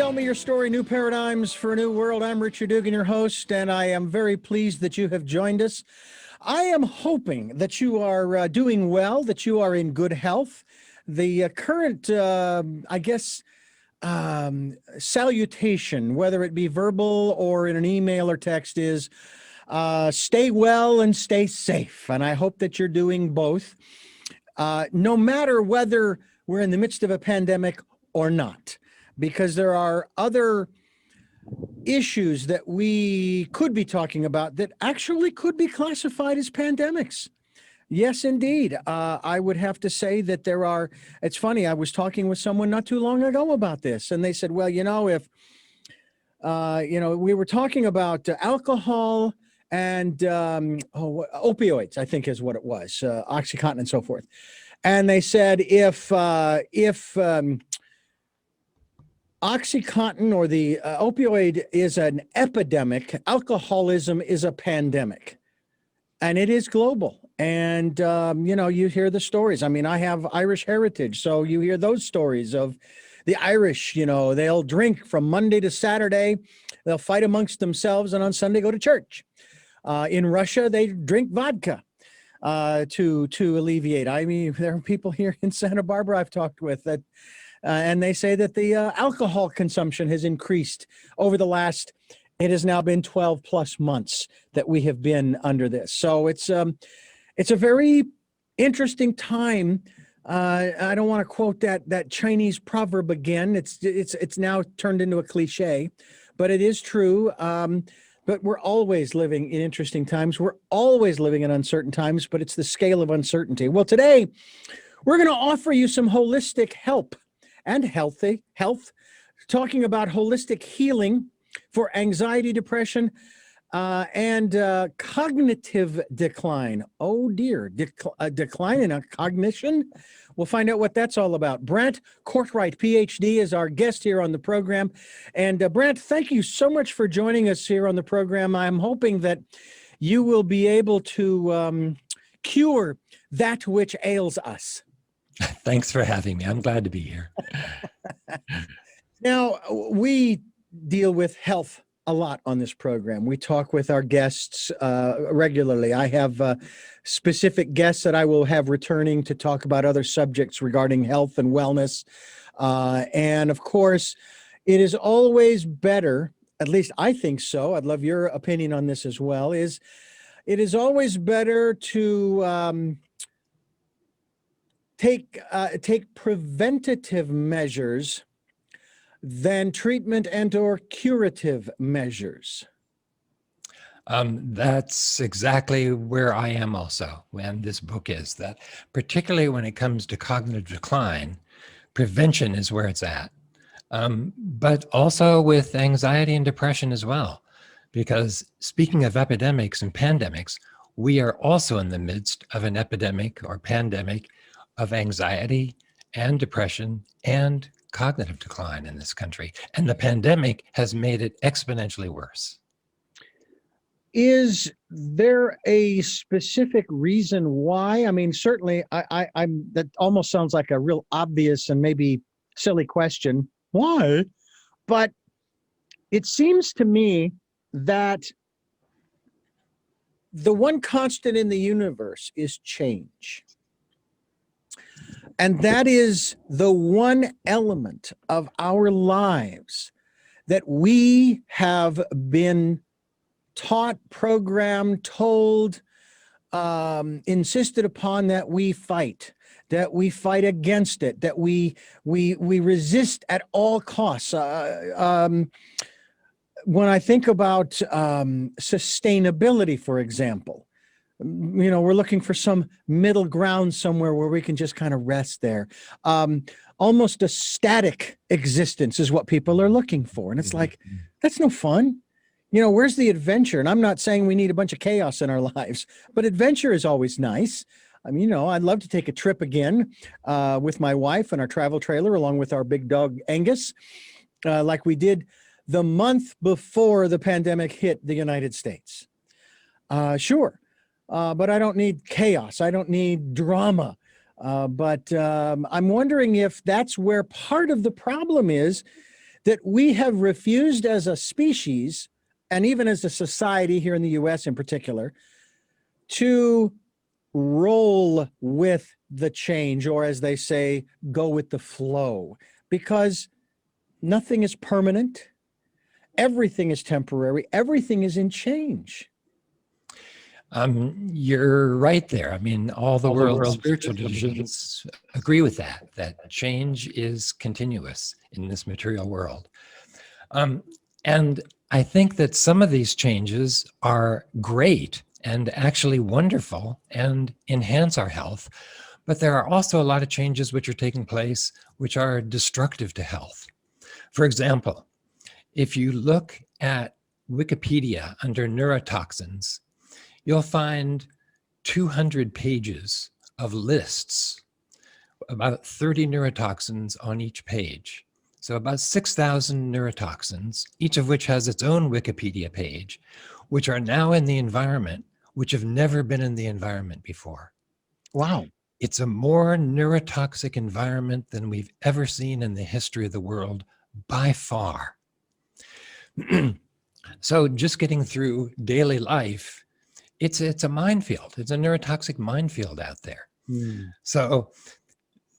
Tell Me Your Story, New Paradigms for a New World. I'm Richard Dugan, your host, and I am very pleased that you have joined us. I am hoping that you are doing well, that you are in good health. The current, salutation, whether it be verbal or in an email or text, is stay well and stay safe. And I hope that you're doing both, no matter whether we're in the midst of a pandemic or not, because there are other issues that we could be talking about that actually could be classified as pandemics. Yes, indeed. I would have to say that there are, it's funny, I was talking with someone not too long ago about this, and they said, well, if, we were talking about alcohol and opioids, I think is what it was, Oxycontin and so forth. And they said, if Oxycontin or the opioid is an epidemic, alcoholism is a pandemic, and it is global. And, you hear the stories. I mean, I have Irish heritage, so you hear those stories of the Irish, they'll drink from Monday to Saturday, they'll fight amongst themselves, and on Sunday go to church. In Russia, they drink vodka to alleviate. I mean, there are people here in Santa Barbara I've talked with that, and they say that the alcohol consumption has increased over the last, it has now been 12 plus months that we have been under this. So it's a very interesting time. I don't want to quote that Chinese proverb again. It's now turned into a cliche, but it is true. But we're always living in interesting times. We're always living in uncertain times, but it's the scale of uncertainty. Well, today we're going to offer you some holistic help and health, talking about holistic healing for anxiety, depression, and cognitive decline. Oh dear, decline in cognition? We'll find out what that's all about. Brent Courtright, PhD, is our guest here on the program. And Brant, thank you so much for joining us here on the program. I'm hoping that you will be able to cure that which ails us. Thanks for having me. I'm glad to be here. Now, we deal with health a lot on this program. We talk with our guests regularly. I have specific guests that I will have returning to talk about other subjects regarding health and wellness. And of course, it is always better, at least I think so, I'd love your opinion on this as well, it is always better to take preventative measures than treatment and or curative measures. That's exactly where I am also, and this book is, that particularly when it comes to cognitive decline, prevention is where it's at. But also with anxiety and depression as well, because speaking of epidemics and pandemics, we are also in the midst of an epidemic or pandemic of anxiety and depression and cognitive decline in this country. And the pandemic has made it exponentially worse. Is there a specific reason why? I mean, certainly I'm that almost sounds like a real obvious and maybe silly question. Why? But it seems to me that the one constant in the universe is change. And that is the one element of our lives that we have been taught, programmed, told, insisted upon that we fight against it, that we resist at all costs. When I think about sustainability, for example, we're looking for some middle ground somewhere where we can just kind of rest there. Almost a static existence is what people are looking for. And it's like, that's no fun. Where's the adventure? And I'm not saying we need a bunch of chaos in our lives, but adventure is always nice. I mean, I'd love to take a trip again with my wife and our travel trailer, along with our big dog, Angus, like we did the month before the pandemic hit the United States. Sure. But I don't need chaos. I don't need drama. But I'm wondering if that's where part of the problem is, that we have refused as a species, and even as a society here in the US in particular, to roll with the change, or as they say, go with the flow, because nothing is permanent. Everything is temporary. Everything is in change. You're right there. I mean, all the world's spiritual traditions agree with that, that change is continuous in this material world. And I think that some of these changes are great and actually wonderful and enhance our health. But there are also a lot of changes which are taking place which are destructive to health. For example, if you look at Wikipedia under neurotoxins, you'll find 200 pages of lists, about 30 neurotoxins on each page. So about 6,000 neurotoxins, each of which has its own Wikipedia page, which are now in the environment, which have never been in the environment before. Wow. It's a more neurotoxic environment than we've ever seen in the history of the world by far. So just getting through daily life, it's a minefield. It's a neurotoxic minefield out there. So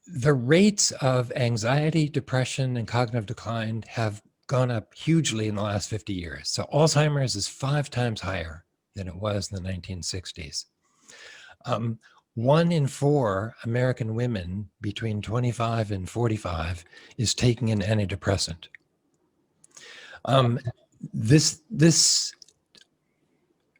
the rates of anxiety, depression, and cognitive decline have gone up hugely in the last 50 years. So Alzheimer's is 5 times higher than it was in the 1960s. 1 in 4 American women between 25 and 45 is taking an antidepressant. This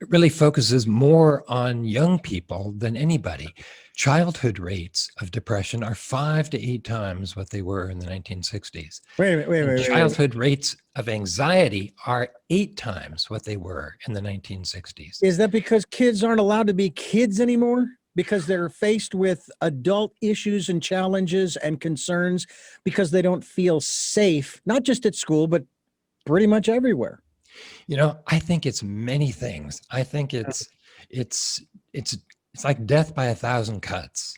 really focuses more on young people than anybody. Childhood rates of depression are 5 to 8 times what they were in the 1960s. Wait. Childhood rates of anxiety are 8 times what they were in the 1960s. Is that because kids aren't allowed to be kids anymore? Because they're faced with adult issues and challenges and concerns because they don't feel safe, not just at school, but pretty much everywhere. You know, I think it's many things. I think it's like death by 1,000 cuts.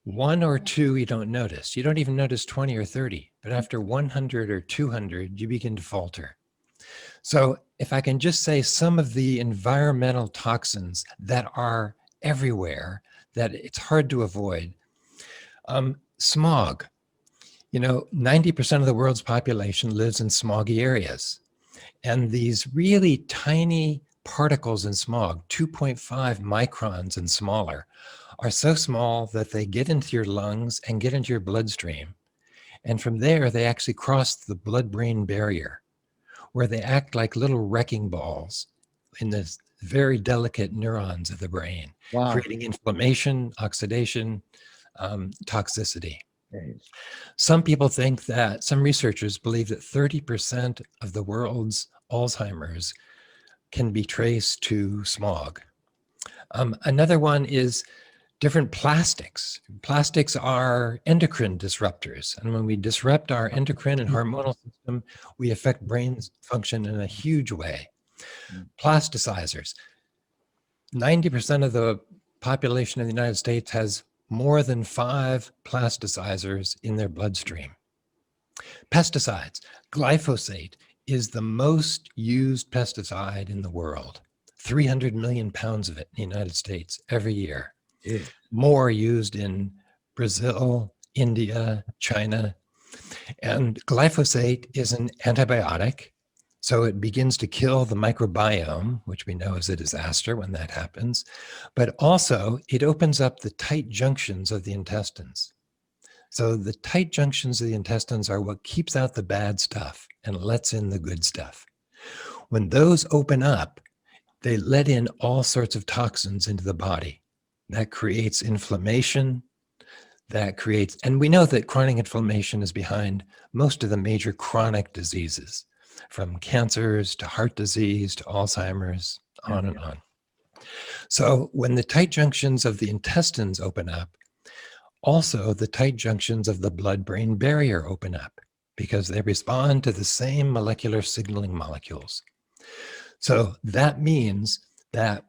1 or 2 you don't notice. You don't even notice 20 or 30, but after 100 or 200, you begin to falter. So if I can just say some of the environmental toxins that are everywhere, that it's hard to avoid. Smog. You know, 90% of the world's population lives in smoggy areas. And these really tiny particles in smog, 2.5 microns and smaller, are so small that they get into your lungs and get into your bloodstream. And from there, they actually cross the blood-brain barrier, where they act like little wrecking balls in the very delicate neurons of the brain, creating inflammation, oxidation, toxicity. Some people think that, some researchers believe that 30% of the world's Alzheimer's can be traced to smog. Another one is different plastics. Plastics are endocrine disruptors. And when we disrupt our endocrine and hormonal system, we affect brain function in a huge way. Plasticizers. 90% of the population of the United States has more than 5 plasticizers in their bloodstream. Pesticides. Glyphosate is the most used pesticide in the world. 300 million pounds of it in the United States every year. More used in Brazil, India, China. And glyphosate is an antibiotic. So it begins to kill the microbiome, which we know is a disaster when that happens. But also it opens up the tight junctions of the intestines. So the tight junctions of the intestines are what keeps out the bad stuff and lets in the good stuff. When those open up, they let in all sorts of toxins into the body. That creates inflammation, and we know that chronic inflammation is behind most of the major chronic diseases, from cancers to heart disease to Alzheimer's, on and on. So when the tight junctions of the intestines open up, also the tight junctions of the blood-brain barrier open up because they respond to the same molecular signaling molecules. So that means that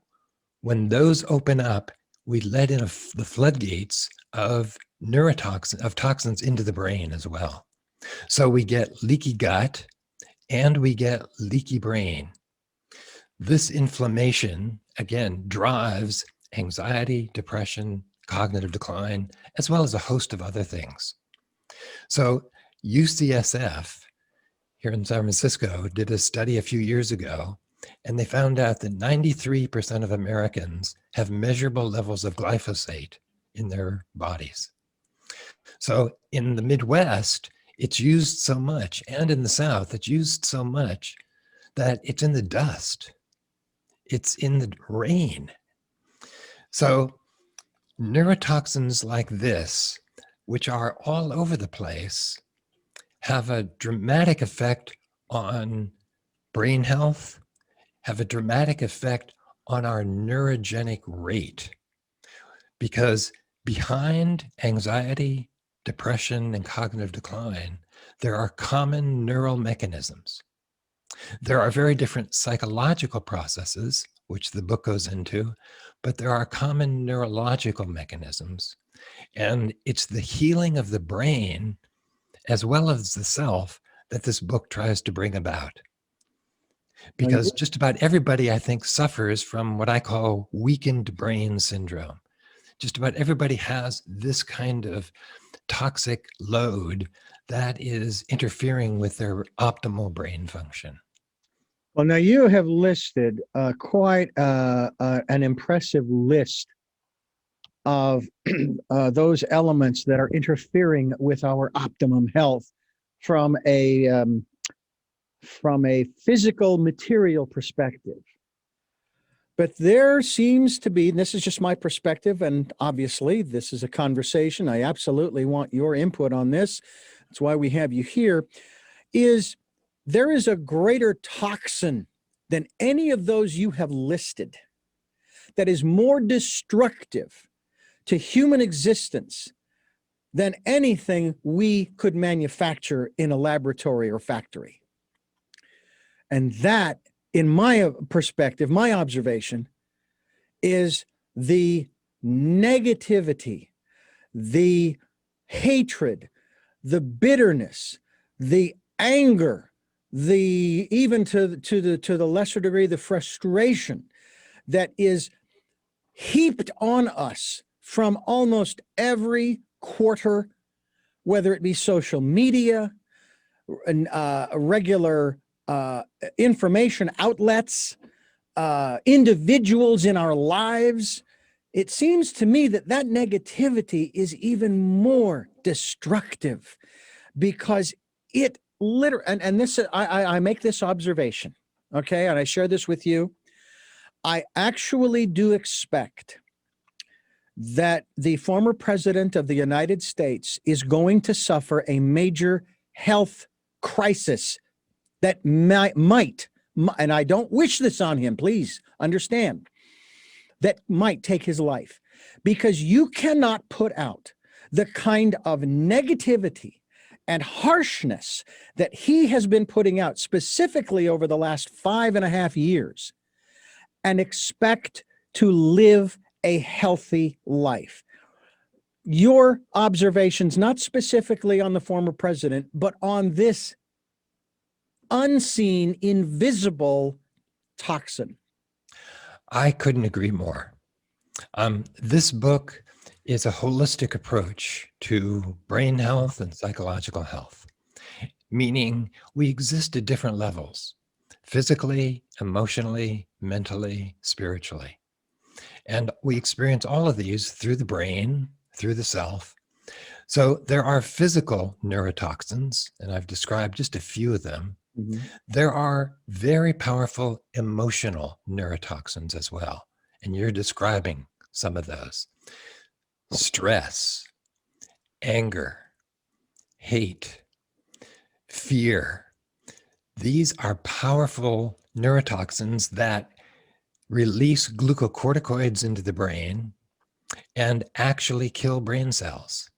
when those open up, we let in the floodgates of toxins into the brain as well. So we get leaky gut and we get leaky brain. This inflammation, again, drives anxiety, depression, cognitive decline, as well as a host of other things. So UCSF here in San Francisco did a study a few years ago, and they found out that 93% of Americans have measurable levels of glyphosate in their bodies. So in the Midwest, it's used so much, and in the South, it's used so much that it's in the dust. It's in the rain. So neurotoxins like this, which are all over the place, have a dramatic effect on brain health, have a dramatic effect on our neurogenic rate. Because behind anxiety, depression, and cognitive decline, there are common neural mechanisms. There are very different psychological processes, which the book goes into, but there are common neurological mechanisms. And it's the healing of the brain as well as the self that this book tries to bring about. Because just about everybody, I think, suffers from what I call weakened brain syndrome. Just about everybody has this kind of toxic load that is interfering with their optimal brain function. Well, now you have listed quite an impressive list of those elements that are interfering with our optimum health from a physical material perspective. But there seems to be, and this is just my perspective, and obviously this is a conversation. I absolutely want your input on this. That's why we have you here. There is a greater toxin than any of those you have listed that is more destructive to human existence than anything we could manufacture in a laboratory or factory. And that, in my perspective, my observation, is the negativity, the hatred, the bitterness, the anger, even to the lesser degree, the frustration that is heaped on us from almost every quarter, whether it be social media, regular information outlets, individuals in our lives. It seems to me that negativity is even more destructive because it literally, and this, I make this observation, okay, and I share this with you. I actually do expect that the former president of the United States is going to suffer a major health crisis that might, and I don't wish this on him, please understand, that might take his life, because you cannot put out the kind of negativity and harshness that he has been putting out specifically over the last 5.5 years and expect to live a healthy life. Your observations, not specifically on the former president, but on this unseen, invisible toxin. I couldn't agree more. This book is a holistic approach to brain health and psychological health, meaning we exist at different levels: physically, emotionally, mentally, spiritually. And we experience all of these through the brain, through the self. So there are physical neurotoxins, and I've described just a few of them. Mm-hmm. There are very powerful emotional neurotoxins as well. And you're describing some of those: stress, anger, hate, fear. These are powerful neurotoxins that release glucocorticoids into the brain and actually kill brain cells.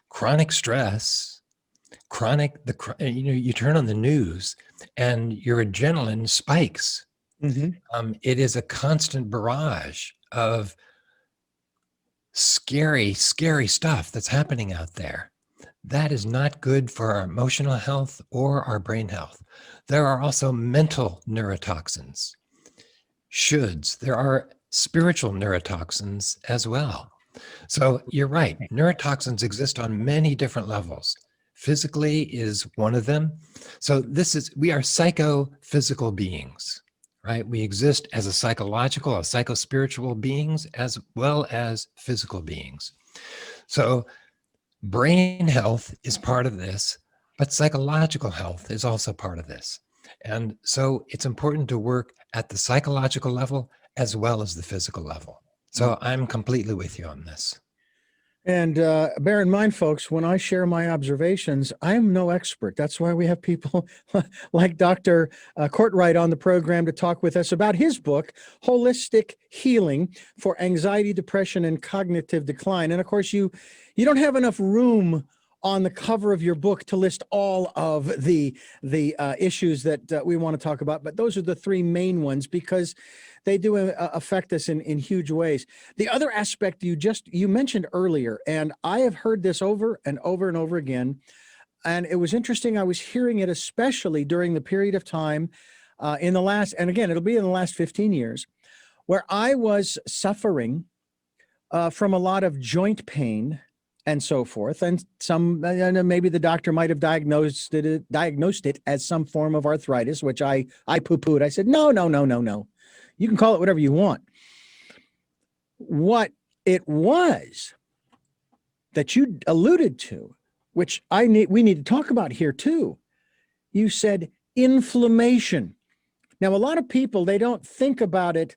Chronic stress, you turn on the news and your adrenaline spikes. Mm-hmm. It is a constant barrage of scary, scary stuff that's happening out there that is not good for our emotional health or our brain health. There are also mental neurotoxins, shoulds. There are spiritual neurotoxins as well. So you're right. Neurotoxins exist on many different levels. Physically is one of them. So we are psychophysical beings, right? We exist as a psychological, a psychospiritual beings, as well as physical beings. So brain health is part of this, but psychological health is also part of this. And so it's important to work at the psychological level as well as the physical level. So I'm completely with you on this. And bear in mind, folks, when I share my observations, I am no expert. That's why we have people like Dr. Courtright on the program to talk with us about his book, Holistic Healing for Anxiety, Depression, and Cognitive Decline. And of course, you don't have enough room on the cover of your book to list all of the issues that we want to talk about, but those are the three main ones because they do affect us in huge ways. The other aspect you mentioned earlier, and I have heard this over and over and over again, and it was interesting. I was hearing it especially during the period of time in the last, and again, it'll be in the last 15 years, where I was suffering from a lot of joint pain and so forth. And maybe the doctor might have diagnosed it as some form of arthritis, which I poo-pooed. I said, no. You can call it whatever you want. What it was that you alluded to, which we need to talk about here too. You said inflammation. Now, a lot of people, they don't think about it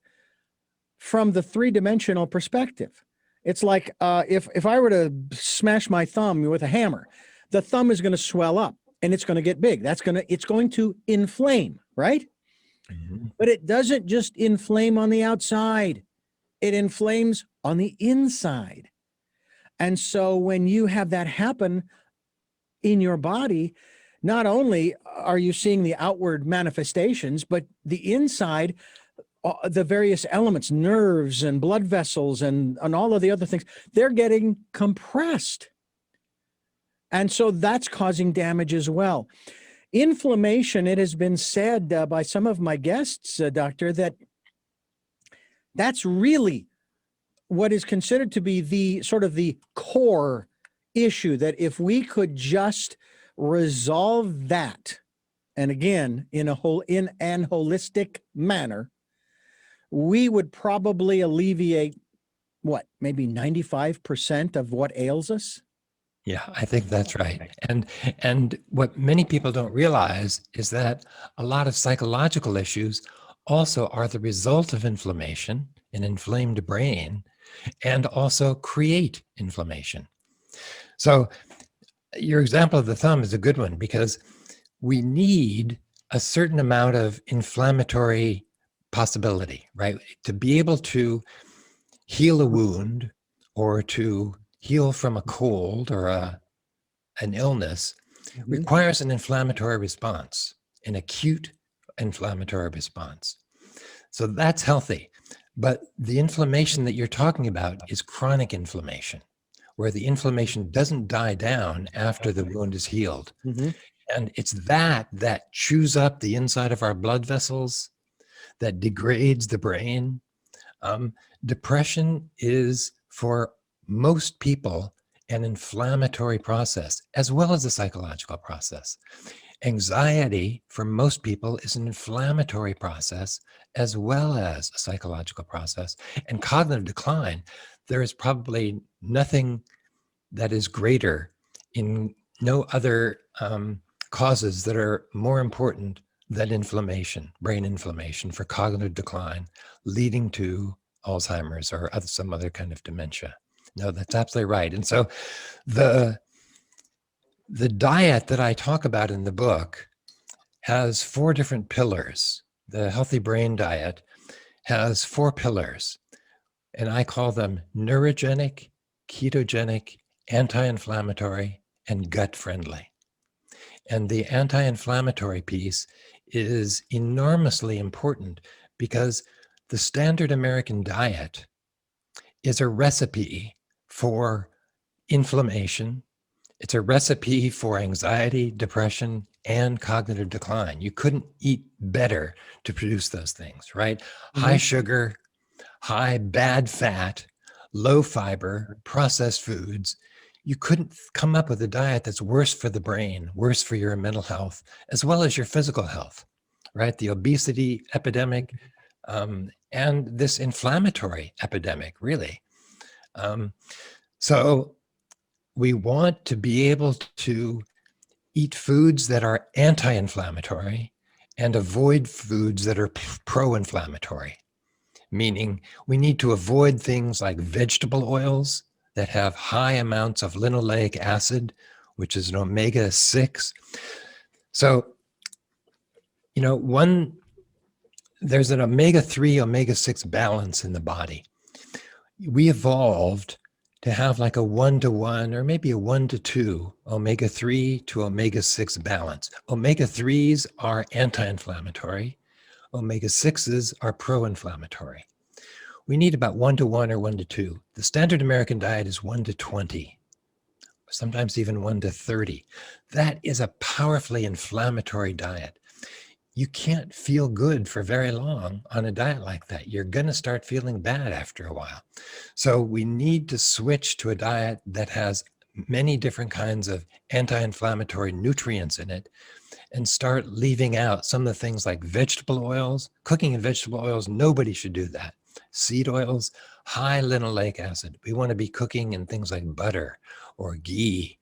from the three-dimensional perspective. It's like if I were to smash my thumb with a hammer, the thumb is going to swell up and it's going to get big. It's going to inflame, right? Mm-hmm. But it doesn't just inflame on the outside. It inflames on the inside. And so when you have that happen in your body, not only are you seeing the outward manifestations, but the inside, the various elements, nerves and blood vessels and all of the other things, they're getting compressed. And so that's causing damage as well. Inflammation, it has been said by some of my guests, Doctor, that's really what is considered to be the sort of the core issue, that if we could just resolve that, and again, in an holistic manner, we would probably alleviate maybe 95% of what ails us. Yeah, I think that's right. And what many people don't realize is that a lot of psychological issues also are the result of inflammation, an inflamed brain, and also create inflammation. So your example of the thumb is a good one because we need a certain amount of inflammatory possibility, right? To be able to heal a wound or to heal from a cold or an illness requires an inflammatory response, an acute inflammatory response. So that's healthy. But the inflammation that you're talking about is chronic inflammation, where the inflammation doesn't die down after the wound is healed. Mm-hmm. And it's that chews up the inside of our blood vessels, that degrades the brain. Depression is, for most people, an inflammatory process, as well as a psychological process. Anxiety, for most people, is an inflammatory process, as well as a psychological process. And cognitive decline, there is probably nothing that is greater in no other causes that are more important than inflammation, brain inflammation, for cognitive decline, leading to Alzheimer's or some other kind of dementia. No, that's absolutely right. And so the diet that I talk about in the book has 4 different pillars. The healthy brain diet has 4 pillars, and I call them neurogenic, ketogenic, anti-inflammatory, and gut-friendly. And the anti-inflammatory piece is enormously important because the standard American diet is a recipe for inflammation, It's a recipe for anxiety, depression, and cognitive decline. You couldn't eat better to produce those things, right? High sugar, high bad fat, low fiber, processed foods. You couldn't come up with a diet that's worse for the brain, worse for your mental health, as well as your physical health, right? The obesity epidemic, and this inflammatory epidemic, really. So we want to be able to eat foods that are anti-inflammatory and avoid foods that are pro-inflammatory, meaning we need to avoid things like vegetable oils that have high amounts of linoleic acid, which is an omega-6. So, there's an omega-3, omega-6 balance in the body. We evolved to have like a 1-to-1 or maybe a 1-to-2 omega-3 to omega-6 balance. Omega-3s are anti-inflammatory. Omega-6s are pro-inflammatory. We need about 1-to-1 or 1-to-2. The standard American diet is 1-to-20, sometimes even 1-to-30. That is a powerfully inflammatory diet. You can't feel good for very long on a diet like that. You're going to start feeling bad after a while. So we need to switch to a diet that has many different kinds of anti-inflammatory nutrients in it and start leaving out some of the things like vegetable oils. Cooking in vegetable oils, nobody should do that. Seed oils, high linoleic acid. We want to be cooking in things like butter or ghee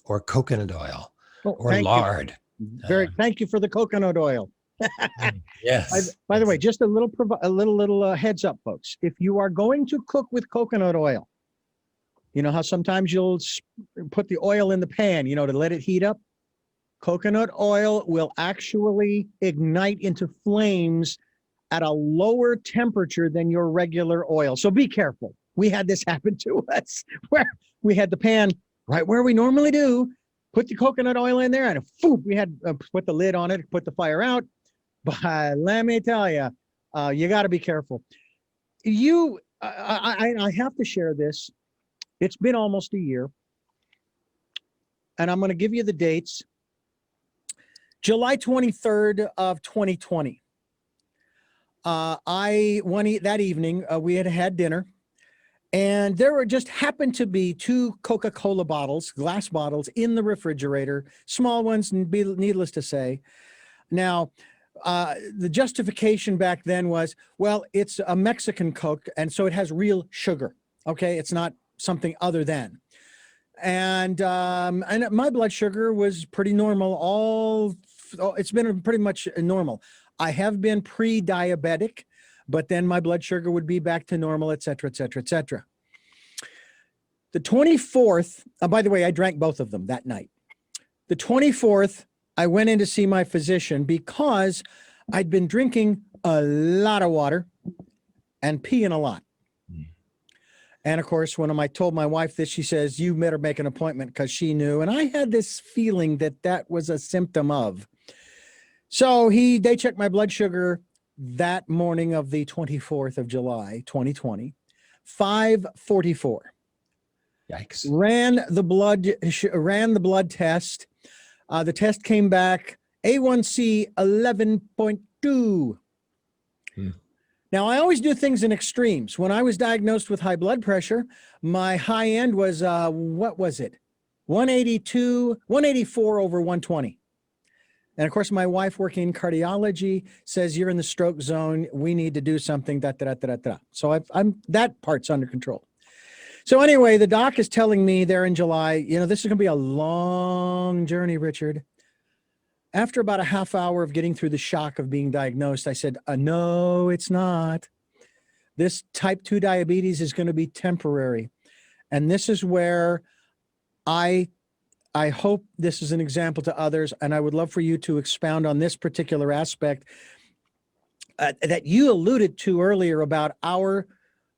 or coconut oil or lard. Thank you for the coconut oil. Yes. By the way, just a little heads up, folks. If you are going to cook with coconut oil, you know how sometimes you'll put the oil in the pan, to let it heat up. Coconut oil will actually ignite into flames at a lower temperature than your regular oil. So be careful. We had this happen to us where we had the pan right where we normally do, put the coconut oil in there, and we had put the lid on it, put the fire out. But let me tell you, you got to be careful. I have to share this. It's been almost a year, and I'm going to give you the dates. July 23rd of 2020. That evening, we had dinner, and there happened to be 2 Coca-Cola bottles, glass bottles, in the refrigerator, small ones, needless to say. Now, the justification back then was, well, it's a Mexican Coke, and so it has real sugar. Okay, it's not something other than. And my blood sugar was pretty normal. It's been pretty much normal. I have been pre-diabetic, but then my blood sugar would be back to normal, et cetera, et cetera, et cetera. The 24th, by the way, I drank both of them that night. The 24th, I went in to see my physician because I'd been drinking a lot of water and peeing a lot. And of course, when I told my wife this, she says, you better make an appointment, because she knew. And I had this feeling that was a symptom of. So they checked my blood sugar that morning of the 24th of July, 2020, 544. Yikes. Ran the blood test. The test came back A1C 11.2. Now, I always do things in extremes. When I was diagnosed with high blood pressure, my high end was, what was it? 184 over 120. And of course, my wife, working in cardiology, says, you're in the stroke zone. We need to do something. So that part's under control. So anyway, the doc is telling me there in July, this is going to be a long journey, Richard. After about a half hour of getting through the shock of being diagnosed, I said, no, it's not. This type 2 diabetes is going to be temporary. And this is where I hope this is an example to others. And I would love for you to expound on this particular aspect that you alluded to earlier about our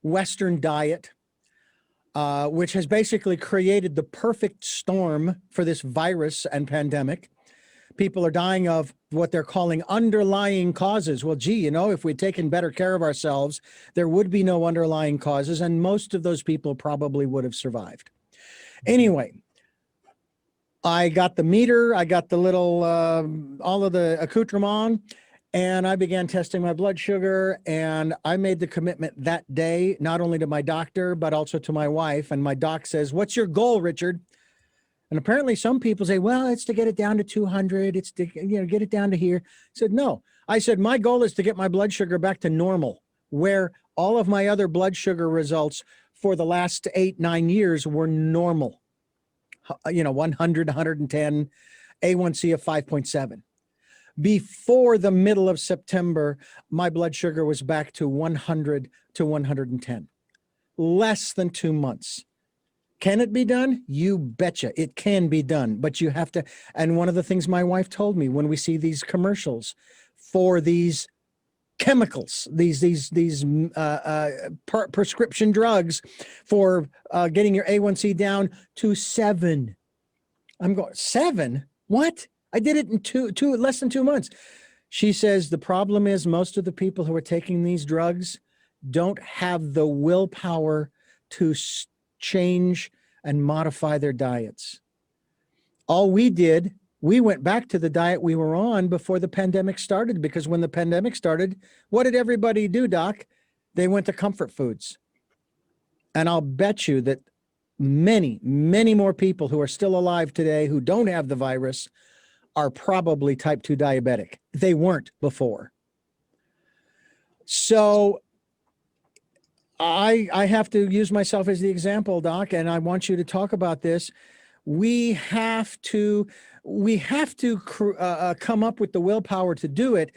Western diet, which has basically created the perfect storm for this virus and pandemic. People are dying of what they're calling underlying causes. Well, gee, if we'd taken better care of ourselves, there would be no underlying causes, and most of those people probably would have survived. Anyway, I got the meter, I got the little, all of the accoutrement, and I began testing my blood sugar. And I made the commitment that day, not only to my doctor, but also to my wife. And my doc says, "What's your goal, Richard?" And apparently some people say, "Well, it's to get it down to 200. It's to, get it down to here." I said, "No." I said, "My goal is to get my blood sugar back to normal, where all of my other blood sugar results for the last 8-9 years were normal. 100, 110, A1C of 5.7. Before the middle of September, my blood sugar was back to 100 to 110. Less than 2 months. Can it be done? You betcha. It can be done, but you have to. And one of the things my wife told me when we see these commercials for these chemicals, these prescription drugs for getting your A1C down to 7. I'm going, 7? What? I did it in less than 2 months. She says the problem is most of the people who are taking these drugs don't have the willpower to change and modify their diets. All we did, we went back to the diet we were on before the pandemic started, because when the pandemic started, what did everybody do, Doc? They went to comfort foods. And I'll bet you that many, many more people who are still alive today who don't have the virus are probably type 2 diabetic. They weren't before. So I have to use myself as the example, Doc, and I want you to talk about this. We have to come up with the willpower to do it.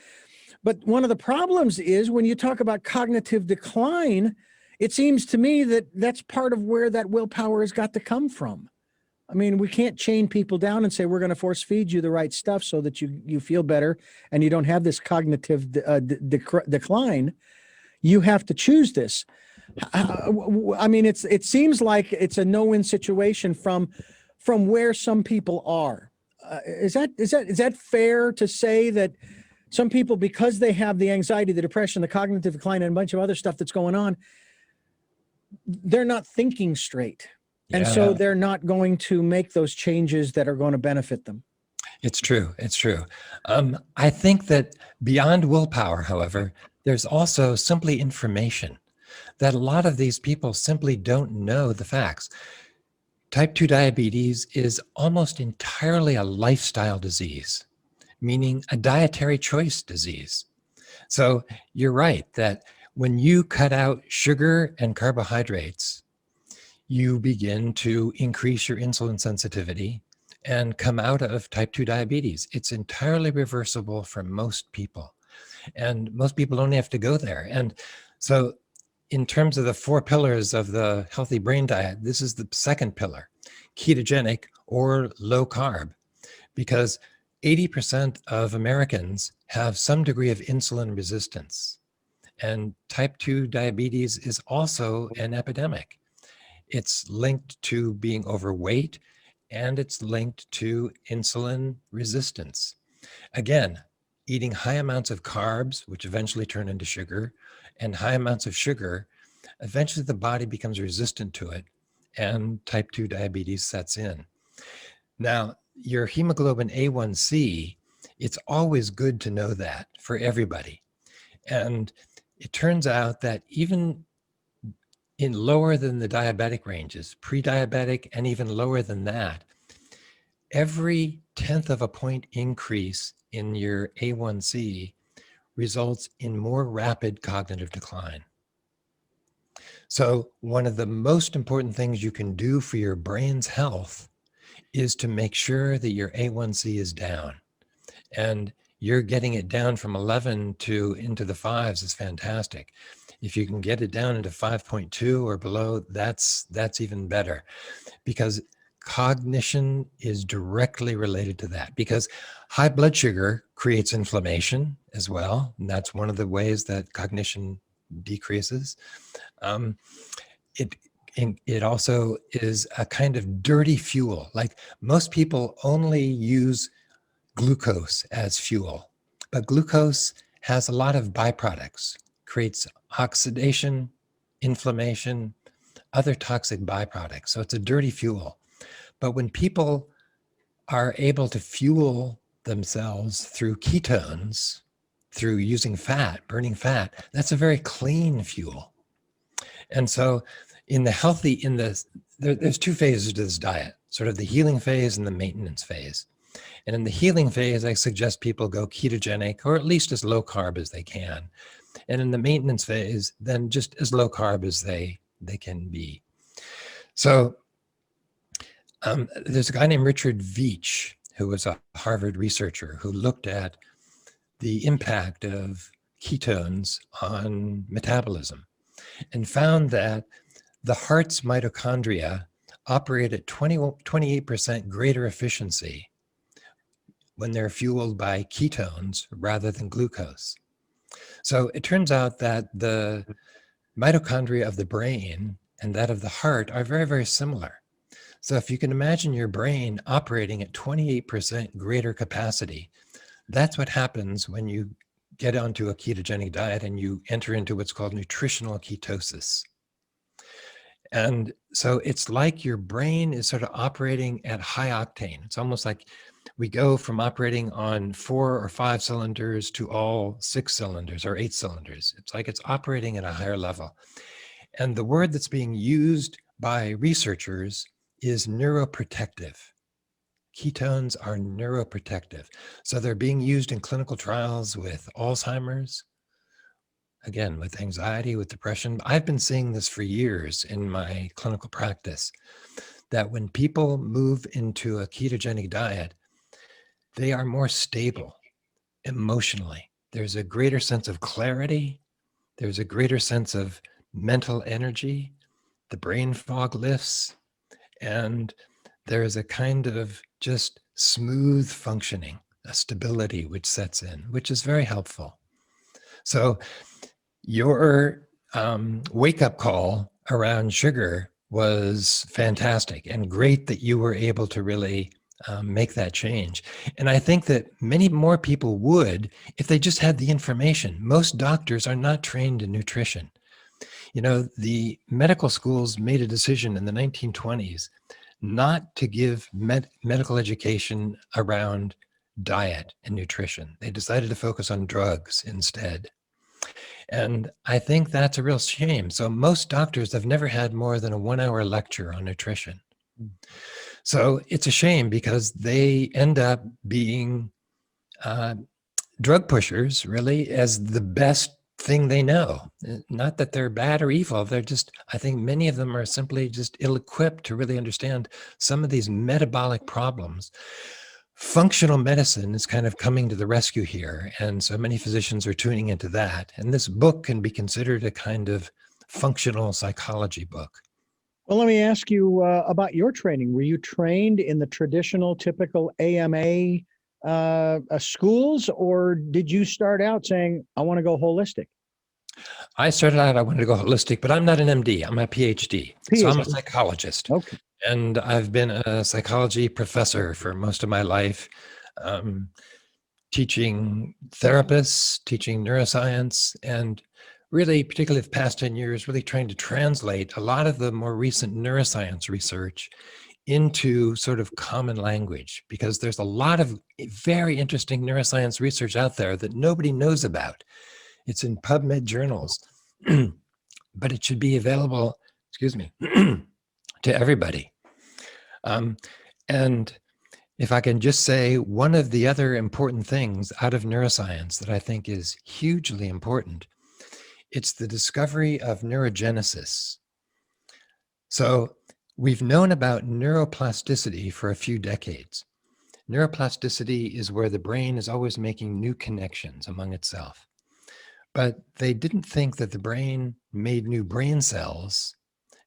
But one of the problems is when you talk about cognitive decline, it seems to me that that's part of where that willpower has got to come from. I mean, we can't chain people down and say, we're going to force feed you the right stuff so that you feel better and you don't have this cognitive decline. You have to choose this. I mean, it seems like it's a no-win situation from where some people are. Is that fair to say that some people, because they have the anxiety, the depression, the cognitive decline, and a bunch of other stuff that's going on, they're not thinking straight. And so they're not going to make those changes that are going to benefit them. It's true. It's true. I think that beyond willpower, however, there's also simply information that a lot of these people simply don't know the facts. Type 2 diabetes is almost entirely a lifestyle disease, meaning a dietary choice disease. So you're right that when you cut out sugar and carbohydrates, you begin to increase your insulin sensitivity and come out of type 2 diabetes. It's entirely reversible for most people. And most people only have to go there. And so in terms of the 4 pillars of the healthy brain diet, this is the second pillar, ketogenic or low carb, because 80% of Americans have some degree of insulin resistance. And type 2 diabetes is also an epidemic. It's linked to being overweight, and it's linked to insulin resistance. Again, eating high amounts of carbs, which eventually turn into sugar, and high amounts of sugar, eventually the body becomes resistant to it, and type 2 diabetes sets in. Now, your hemoglobin A1C, it's always good to know that for everybody. And it turns out that even in lower than the diabetic ranges, pre-diabetic and even lower than that, every 1/10 of a point increase in your A1C results in more rapid cognitive decline. So one of the most important things you can do for your brain's health is to make sure that your A1C is down. And you're getting it down from 11 to into the 5s is fantastic. If you can get it down into 5.2 or below, that's even better, because cognition is directly related to that, because high blood sugar creates inflammation as well. And that's one of the ways that cognition decreases. It also is a kind of dirty fuel. Like most people only use glucose as fuel, but glucose has a lot of byproducts, creates oxidation, inflammation, other toxic byproducts. So it's a dirty fuel. But when people are able to fuel themselves through ketones, through using fat, burning fat. That's a very clean fuel. And so there's two phases to this diet, sort of the healing phase and the maintenance phase. And in the healing phase, I suggest people go ketogenic or at least as low carb as they can. And in the maintenance phase, then just as low carb as they can be. So there's a guy named Richard Veach, who was a Harvard researcher who looked at the impact of ketones on metabolism and found that the heart's mitochondria operate at 28% greater efficiency when they're fueled by ketones rather than glucose. So it turns out that the mitochondria of the brain and that of the heart are very, very similar. So if you can imagine your brain operating at 28% greater capacity, that's what happens when you get onto a ketogenic diet and you enter into what's called nutritional ketosis. And so it's like your brain is sort of operating at high octane. It's almost like we go from operating on 4 or 5 cylinders to all 6 cylinders or 8 cylinders. It's like it's operating at a higher level. And the word that's being used by researchers is neuroprotective. Ketones are neuroprotective. So they're being used in clinical trials with Alzheimer's, again, with anxiety, with depression. I've been seeing this for years in my clinical practice, that when people move into a ketogenic diet, they are more stable emotionally. There's a greater sense of clarity. There's a greater sense of mental energy. The brain fog lifts, and there is a kind of just smooth functioning, a stability which sets in, which is very helpful. So your wake-up call around sugar was fantastic, and great that you were able to really make that change. And I think that many more people would if they just had the information. Most doctors are not trained in nutrition. You know, the medical schools made a decision in the 1920s not to give medical education around diet and nutrition. They decided to focus on drugs instead. And I think that's a real shame. So most doctors have never had more than a 1-hour lecture on nutrition. So it's a shame because they end up being drug pushers, really, as the best thing they know. Not that they're bad or evil. They're just, I think many of them are simply just ill-equipped to really understand some of these metabolic problems. Functional medicine is kind of coming to the rescue here. And so many physicians are tuning into that. And this book can be considered a kind of functional psychology book. Well, let me ask you about your training. Were you trained in the traditional, typical AMA schools, or did you start out saying, I want to go holistic? I started out, I wanted to go holistic, but I'm not an MD. I'm a PhD. So I'm a psychologist. Okay. And I've been a psychology professor for most of my life, teaching therapists, teaching neuroscience, and really, particularly the past 10 years, really trying to translate a lot of the more recent neuroscience research into sort of common language, because there's a lot of very interesting neuroscience research out there that nobody knows about. It's in PubMed journals, but it should be available, to everybody. And if I can just say one of the other important things out of neuroscience that I think is hugely important, it's the discovery of neurogenesis. So we've known about neuroplasticity for a few decades. Neuroplasticity is where the brain is always making new connections among itself. But they didn't think that the brain made new brain cells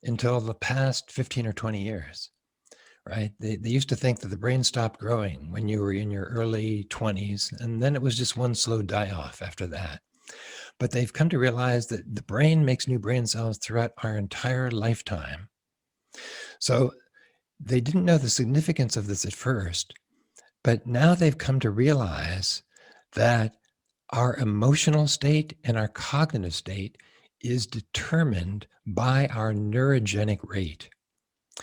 until the past 15 or 20 years, right? They used to think that the brain stopped growing when you were in your early 20s, and then it was just one slow die-off after that. But they've come to realize that the brain makes new brain cells throughout our entire lifetime. So they didn't know the significance of this at first, but now they've come to realize that our emotional state and our cognitive state is determined by our neurogenic rate.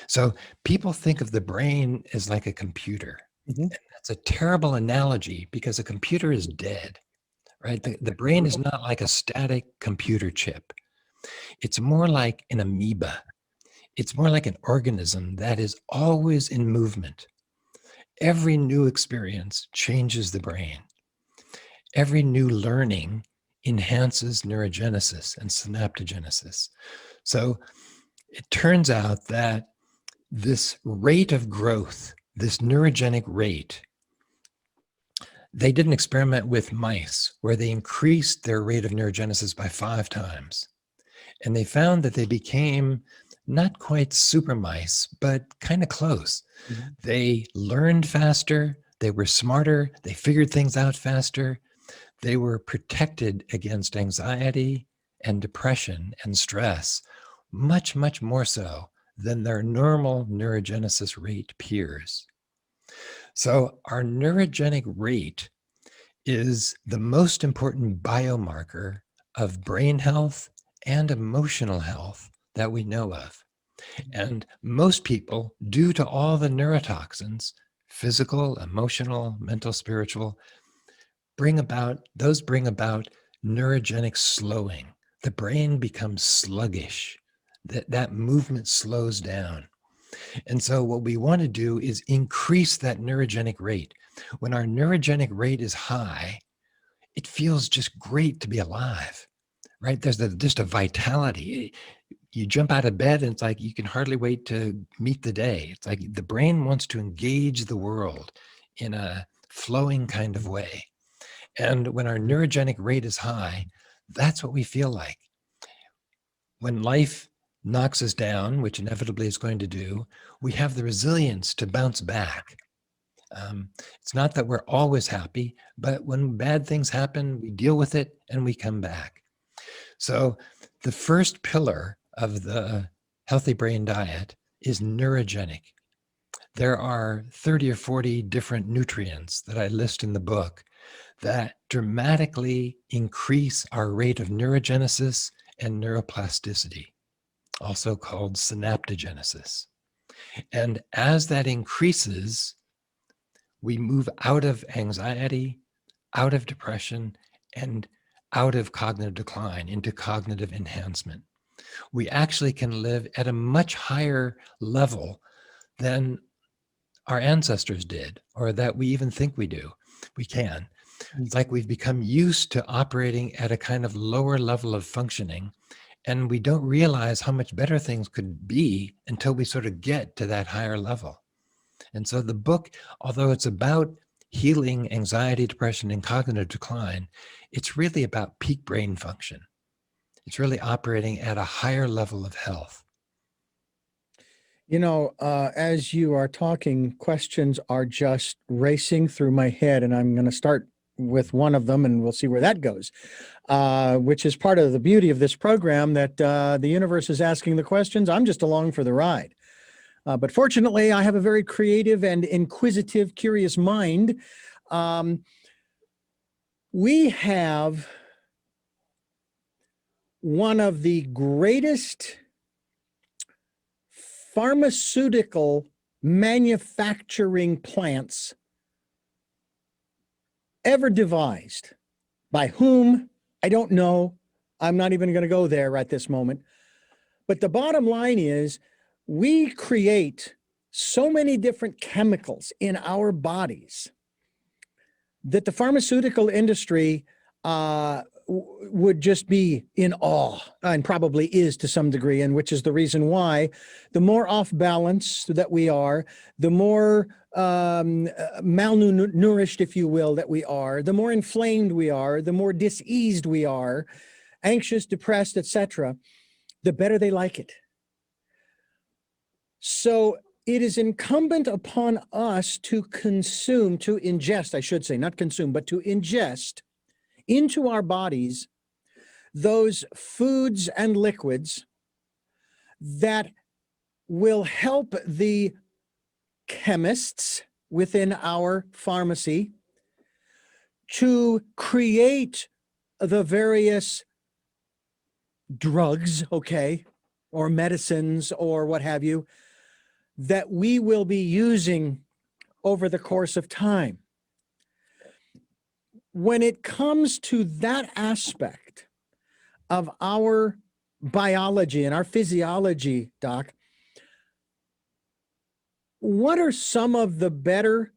So people think of the brain as like a computer. Mhm. That's a terrible analogy because a computer is dead, right? The brain is not like a static computer chip. It's more like an amoeba. It's more like an organism that is always in movement. Every new experience changes the brain. Every new learning enhances neurogenesis and synaptogenesis. So it turns out that this rate of growth, this neurogenic rate, they did an experiment with mice where they increased their rate of neurogenesis by 5 times. And they found that they became not quite super mice, but kind of close. Mhm. They learned faster, they were smarter, they figured things out faster, they were protected against anxiety and depression and stress, much, much more so than their normal neurogenesis rate peers. So, our neurogenic rate is the most important biomarker of brain health and emotional health that we know of. And most people, due to all the neurotoxins, physical, emotional, mental, spiritual, bring about neurogenic slowing. The brain becomes sluggish. That movement slows down. And so what we want to do is increase that neurogenic rate. When our neurogenic rate is high, it feels just great to be alive, right? There's just a vitality. You jump out of bed and it's like you can hardly wait to meet the day. It's like the brain wants to engage the world in a flowing kind of way. And when our neurogenic rate is high, that's what we feel like. When life knocks us down, which inevitably is going to do, we have the resilience to bounce back. It's not that we're always happy, but when bad things happen, we deal with it and we come back. So the first pillar of the healthy brain diet is neurogenic. There are 30 or 40 different nutrients that I list in the book that dramatically increase our rate of neurogenesis and neuroplasticity, also called synaptogenesis. And as that increases, we move out of anxiety, out of depression, and out of cognitive decline into cognitive enhancement. We actually can live at a much higher level than our ancestors did, or that we even think we do. We can. It's like we've become used to operating at a kind of lower level of functioning, and we don't realize how much better things could be until we sort of get to that higher level. And so the book, although it's about healing anxiety, depression, and cognitive decline, it's really about peak brain function. It's really operating at a higher level of health. You know, as you are talking, questions are just racing through my head, and I'm going to start with one of them, and we'll see where that goes, which is part of the beauty of this program, that the universe is asking the questions. I'm just along for the ride. But fortunately, I have a very creative and inquisitive, curious mind. We have one of the greatest pharmaceutical manufacturing plants ever devised. By whom? I don't know. I'm not even going to go there at this moment. But the bottom line is, we create so many different chemicals in our bodies that the pharmaceutical industry would just be in awe, and probably is to some degree, and which is the reason why the more off balance that we are, the more malnourished, if you will, that we are, the more inflamed we are, the more diseased we are, anxious, depressed, etc., the better they like it. So it is incumbent upon us to consume, to ingest, I should say, not consume, but to ingest into our bodies those foods and liquids that will help the chemists within our pharmacy to create the various drugs, okay, or medicines or what have you, that we will be using over the course of time. When it comes to that aspect of our biology and our physiology, Doc, what are some of the better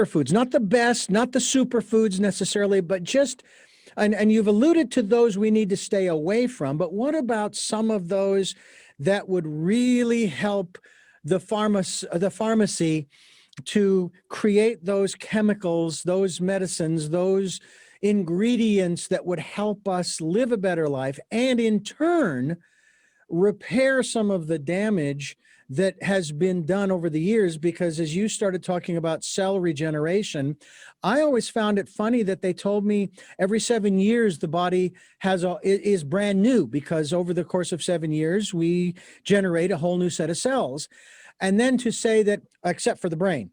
foods, not the best, not the superfoods necessarily, but just, and you've alluded to those we need to stay away from, but what about some of those that would really help the pharmacy to create those chemicals, those medicines, those ingredients that would help us live a better life and in turn repair some of the damage that has been done over the years? Because as you started talking about cell regeneration, I always found it funny that they told me every 7 years the body is brand new, because over the course of 7 years we generate a whole new set of cells. And then to say that, except for the brain,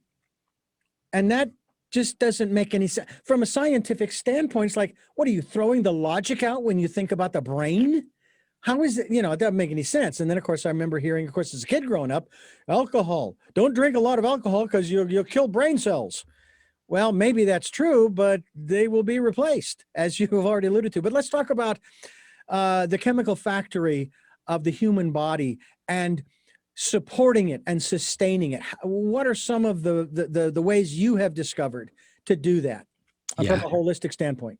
and that just doesn't make any sense from a scientific standpoint. It's like, what are you throwing the logic out when you think about the brain? How is it, it doesn't make any sense. And then, of course, I remember hearing, of course, as a kid growing up, alcohol. Don't drink a lot of alcohol because you'll kill brain cells. Well, maybe that's true, but they will be replaced, as you have already alluded to. But let's talk about the chemical factory of the human body and supporting it and sustaining it. What are some of the ways you have discovered to do that from a holistic standpoint?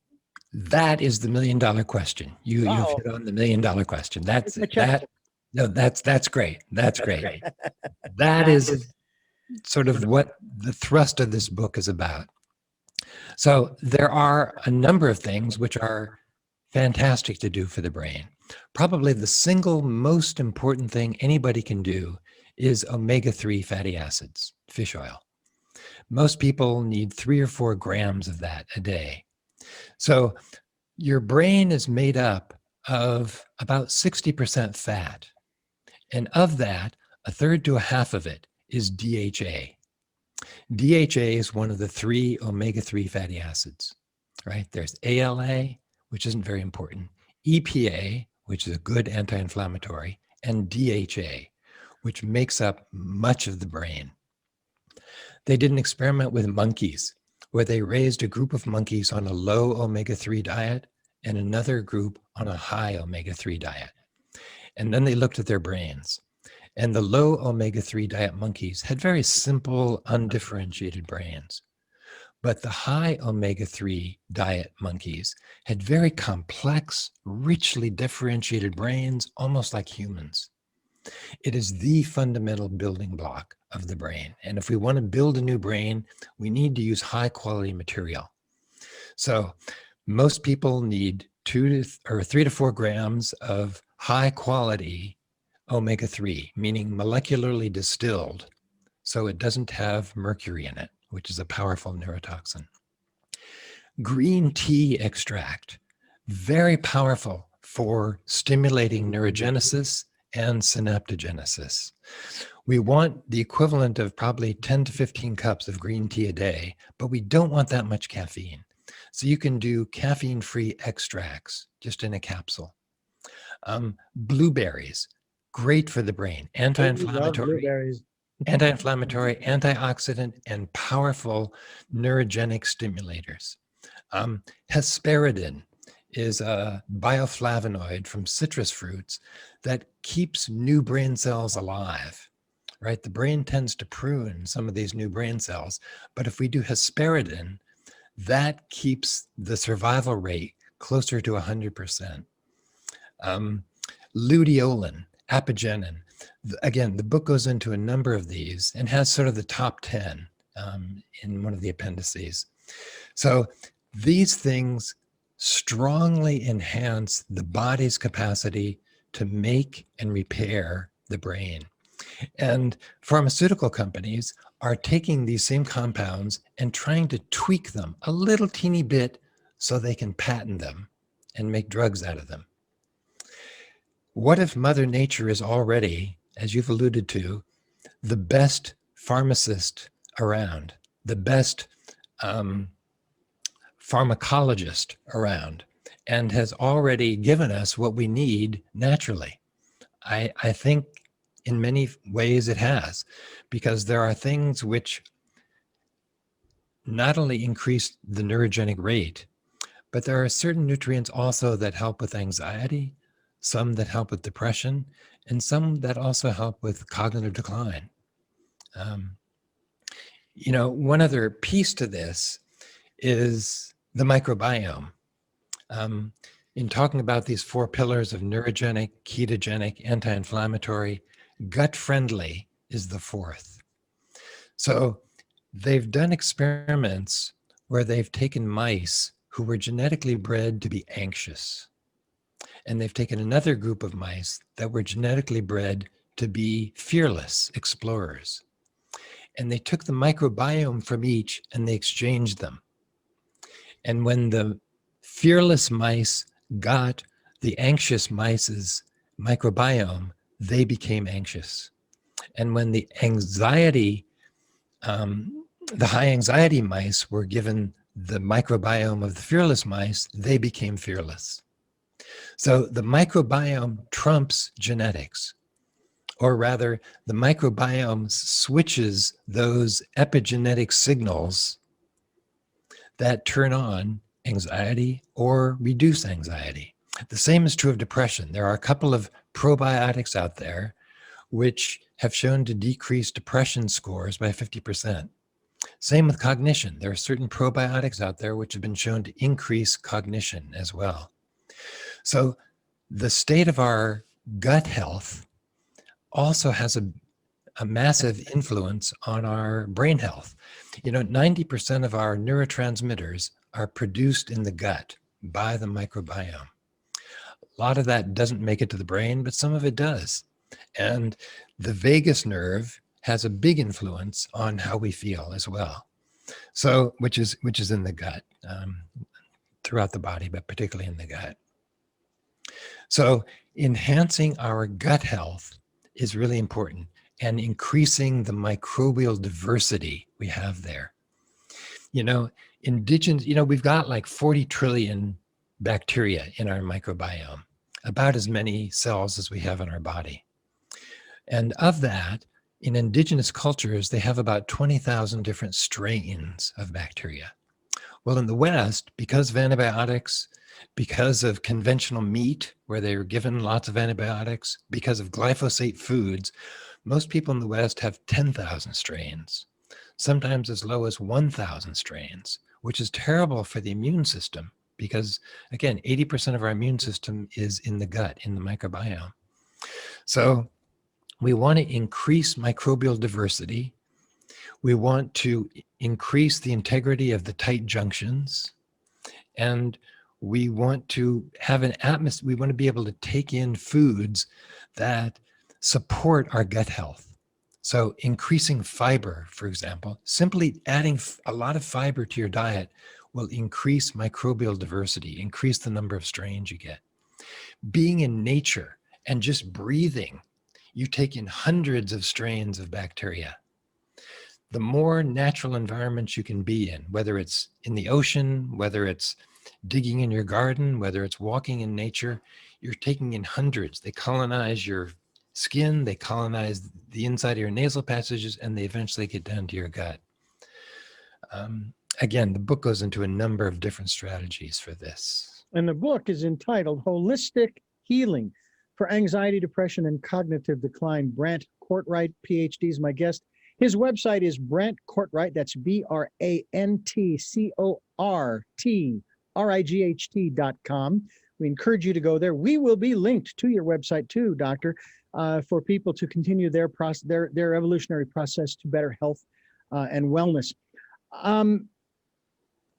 That is the $1 million question. You've hit on the $1 million question. That's great. That's great. That is sort of what the thrust of this book is about. So there are a number of things which are fantastic to do for the brain. Probably the single most important thing anybody can do is omega-3 fatty acids, fish oil. Most people need 3 or 4 grams of that a day. So your brain is made up of about 60% fat. And of that, a third to a half of it is DHA. DHA is one of the 3 omega-3 fatty acids, right? There's ALA, which isn't very important, EPA, which is a good anti-inflammatory, and DHA, which makes up much of the brain. They did an experiment with monkeys where they raised a group of monkeys on a low omega-3 diet and another group on a high omega-3 diet. And then they looked at their brains. And the low omega-3 diet monkeys had very simple, undifferentiated brains. But the high omega-3 diet monkeys had very complex, richly differentiated brains, almost like humans. It is the fundamental building block of the brain. And if we want to build a new brain, we need to use high quality material. So most people need 3 to 4 grams of high quality omega-3, meaning molecularly distilled, so it doesn't have mercury in it, which is a powerful neurotoxin. Green tea extract, very powerful for stimulating neurogenesis and synaptogenesis. We want the equivalent of probably 10 to 15 cups of green tea a day, but we don't want that much caffeine. So you can do caffeine-free extracts just in a capsule. Blueberries, great for the brain, anti-inflammatory, antioxidant, and powerful neurogenic stimulators. Hesperidin is a bioflavonoid from citrus fruits that keeps new brain cells alive, right? The brain tends to prune some of these new brain cells, but if we do hesperidin, that keeps the survival rate closer to 100%. Luteolin, apigenin. Again, the book goes into a number of these and has sort of the top 10 in one of the appendices. So these things strongly enhance the body's capacity to make and repair the brain. And pharmaceutical companies are taking these same compounds and trying to tweak them a little teeny bit so they can patent them and make drugs out of them. What if Mother Nature is already, as you've alluded to, the best pharmacist around, the best pharmacologist around, and has already given us what we need naturally? I think in many ways it has, because there are things which not only increase the neurogenic rate, but there are certain nutrients also that help with anxiety, some that help with depression, and some that also help with cognitive decline. One other piece to this is the microbiome. In talking about these four pillars of neurogenic, ketogenic, anti-inflammatory, gut-friendly is the fourth. So they've done experiments where they've taken mice who were genetically bred to be anxious, and they've taken another group of mice that were genetically bred to be fearless explorers. And they took the microbiome from each and they exchanged them. And when the fearless mice got the anxious mice's microbiome, they became anxious. And when the high anxiety mice were given the microbiome of the fearless mice, they became fearless. So the microbiome trumps genetics, or rather, the microbiome switches those epigenetic signals that turn on anxiety or reduce anxiety. The same is true of depression. There are a couple of probiotics out there which have shown to decrease depression scores by 50%. Same with cognition. There are certain probiotics out there which have been shown to increase cognition as well. So the state of our gut health also has a massive influence on our brain health. 90% of our neurotransmitters are produced in the gut by the microbiome. A lot of that doesn't make it to the brain, but some of it does. And the vagus nerve has a big influence on how we feel as well. So, which is in the gut, throughout the body, but particularly in the gut. So enhancing our gut health is really important, and increasing the microbial diversity we have there. We've got like 40 trillion bacteria in our microbiome, about as many cells as we have in our body. And of that, in indigenous cultures, they have about 20,000 different strains of bacteria. Well, in the West, because of antibiotics, because of conventional meat, where they were given lots of antibiotics, because of glyphosate foods, most people in the West have 10,000 strains, sometimes as low as 1,000 strains, which is terrible for the immune system because, again, 80% of our immune system is in the gut, in the microbiome. So we want to increase microbial diversity. We want to increase the integrity of the tight junctions. And we want to have an atmosphere. We want to be able to take in foods that support our gut health. So increasing fiber, for example, simply adding a lot of fiber to your diet will increase microbial diversity, increase the number of strains you get. Being in nature and just breathing, you take in hundreds of strains of bacteria. The more natural environments you can be in, whether it's in the ocean, whether it's digging in your garden, whether it's walking in nature, you're taking in hundreds. They colonize your skin, they colonize the inside of your nasal passages, and they eventually get down to your gut. Again, the book goes into a number of different strategies for this. And the book is entitled Holistic Healing for Anxiety, Depression, and Cognitive Decline. Brant Courtright, PhD, is my guest. His website is Brent Courtright. That's BrantCourtright.com. We encourage you to go there. We will be linked to your website too, Doctor, for people to continue their evolutionary process to better health and wellness.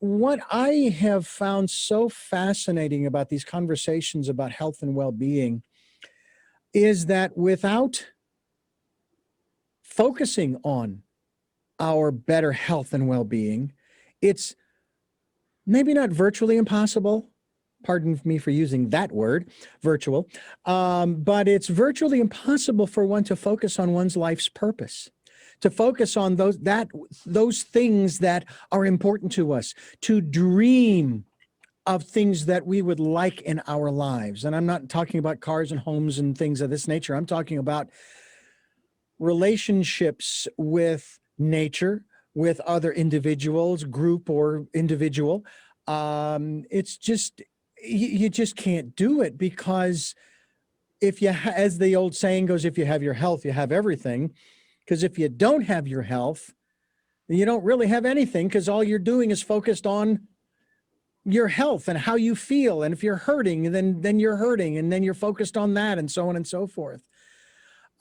What I have found so fascinating about these conversations about health and well-being is that without focusing on our better health and well-being, it's maybe not virtually impossible. Pardon me for using that word, virtual, but it's virtually impossible for one to focus on one's life's purpose, to focus on those things that are important to us, to dream of things that we would like in our lives. And I'm not talking about cars and homes and things of this nature. I'm talking about relationships with nature, with other individuals, group or individual. It's just, you just can't do it, because if you, as the old saying goes, if you have your health, you have everything. Because if you don't have your health, you don't really have anything, because all you're doing is focused on your health and how you feel. And if you're hurting, then you're hurting, and then you're focused on that, and so on and so forth.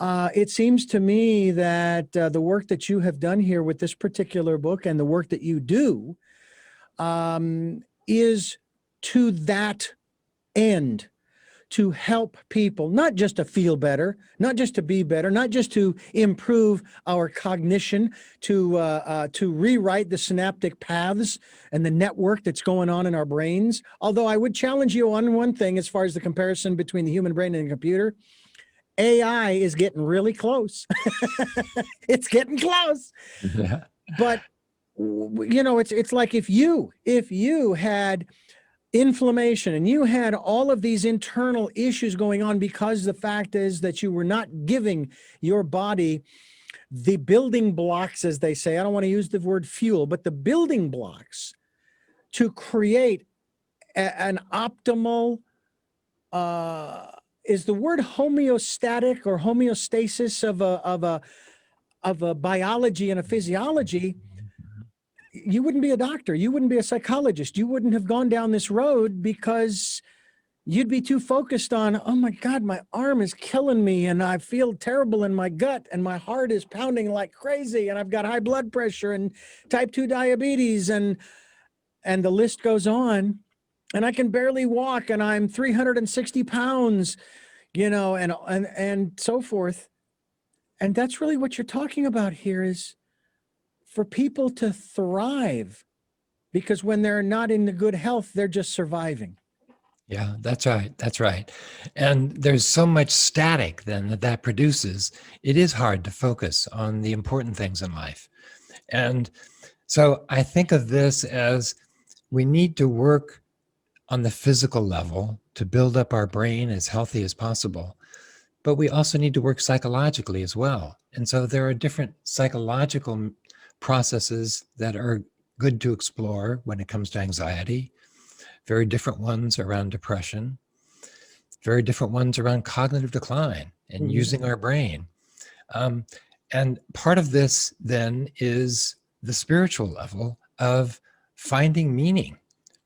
It seems to me that the work that you have done here with this particular book, and the work that you do, is to that end, to help people, not just to feel better, not just to be better, not just to improve our cognition, to rewrite the synaptic paths and the network that's going on in our brains. Although I would challenge you on one thing, as far as the comparison between the human brain and the computer. AI is getting really close. It's getting close. Yeah. But it's like if you had inflammation and you had all of these internal issues going on, because the fact is that you were not giving your body the building blocks, as they say. I don't want to use the word fuel, but the building blocks to create an optimal, is the word homeostatic or homeostasis of a biology and a physiology. You wouldn't be a doctor. You wouldn't be a psychologist. You wouldn't have gone down this road, because you'd be too focused on, oh my God, my arm is killing me, and I feel terrible in my gut, and my heart is pounding like crazy, and I've got high blood pressure and type 2 diabetes, and the list goes on, and I can barely walk, and I'm 360 pounds, and so forth. And that's really what you're talking about here, is for people to thrive, because when they're not in the good health, they're just surviving. Yeah, that's right. That's right. And there's so much static then that produces, it is hard to focus on the important things in life. And so I think of this as, we need to work on the physical level to build up our brain as healthy as possible. But we also need to work psychologically as well. And so there are different psychological processes that are good to explore when it comes to anxiety, very different ones around depression, very different ones around cognitive decline and using our brain. And part of this then is the spiritual level of finding meaning,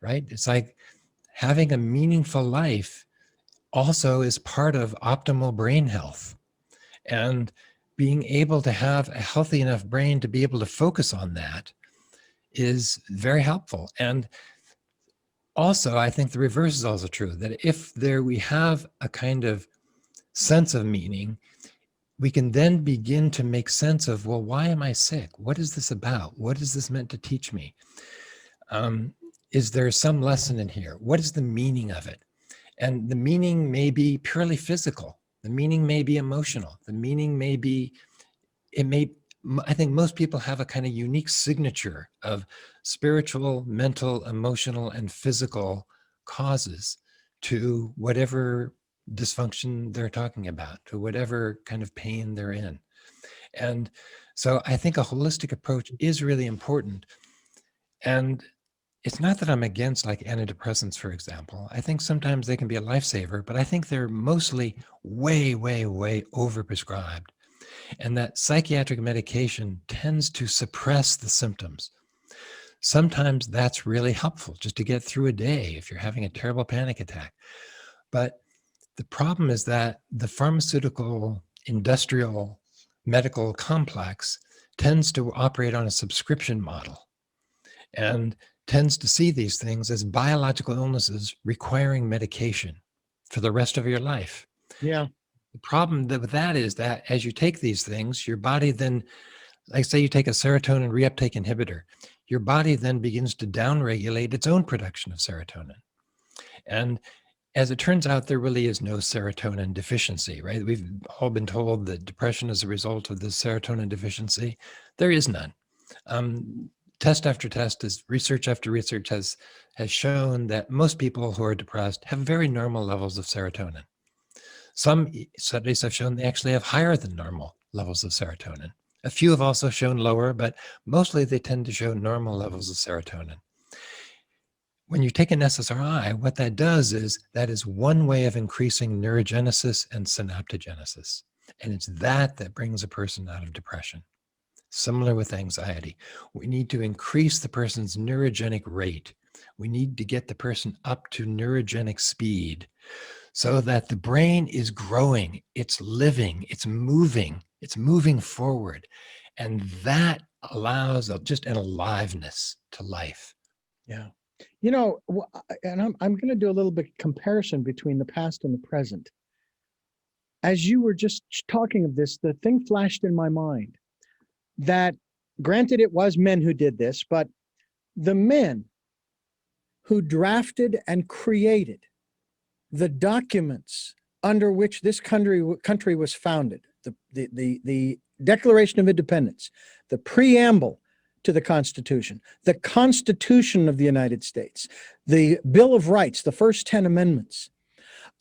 right? It's like having a meaningful life also is part of optimal brain health. And being able to have a healthy enough brain to be able to focus on that is very helpful. And also, I think the reverse is also true, that if we have a kind of sense of meaning, we can then begin to make sense of, well, why am I sick? What is this about? What is this meant to teach me? Is there some lesson in here? What is the meaning of it? And the meaning may be purely physical. The meaning may be emotional. The meaning may be, I think most people have a kind of unique signature of spiritual, mental, emotional, and physical causes to whatever dysfunction they're talking about, to whatever kind of pain they're in. And so I think a holistic approach is really important. And it's not that I'm against like antidepressants, for example. I think sometimes they can be a lifesaver, but I think they're mostly way, way, way overprescribed. And that psychiatric medication tends to suppress the symptoms. Sometimes that's really helpful just to get through a day if you're having a terrible panic attack. But the problem is that the pharmaceutical, industrial, medical complex tends to operate on a subscription model and tends to see these things as biological illnesses requiring medication for the rest of your life. Yeah. The problem with that is that as you take these things, your body then, like say you take a serotonin reuptake inhibitor, your body then begins to downregulate its own production of serotonin. And as it turns out, there really is no serotonin deficiency, right? We've all been told that depression is a result of this serotonin deficiency. There is none. Test after test, research after research has shown that most people who are depressed have very normal levels of serotonin. Some studies have shown they actually have higher than normal levels of serotonin. A few have also shown lower, but mostly they tend to show normal levels of serotonin. When you take an SSRI, what that does is that is one way of increasing neurogenesis and synaptogenesis. And it's that brings a person out of depression. Similar with anxiety. We need to increase the person's neurogenic rate. We need to get the person up to neurogenic speed so that the brain is growing, it's living, it's moving forward. And that allows just an aliveness to life. Yeah. And I'm going to do a little bit comparison between the past and the present. As you were just talking of this, the thing flashed in my mind that, granted, it was men who did this, but the men who drafted and created the documents under which this country was founded, the Declaration of Independence, the preamble to the Constitution, the Constitution of the United States, the Bill of Rights, the first 10 amendments.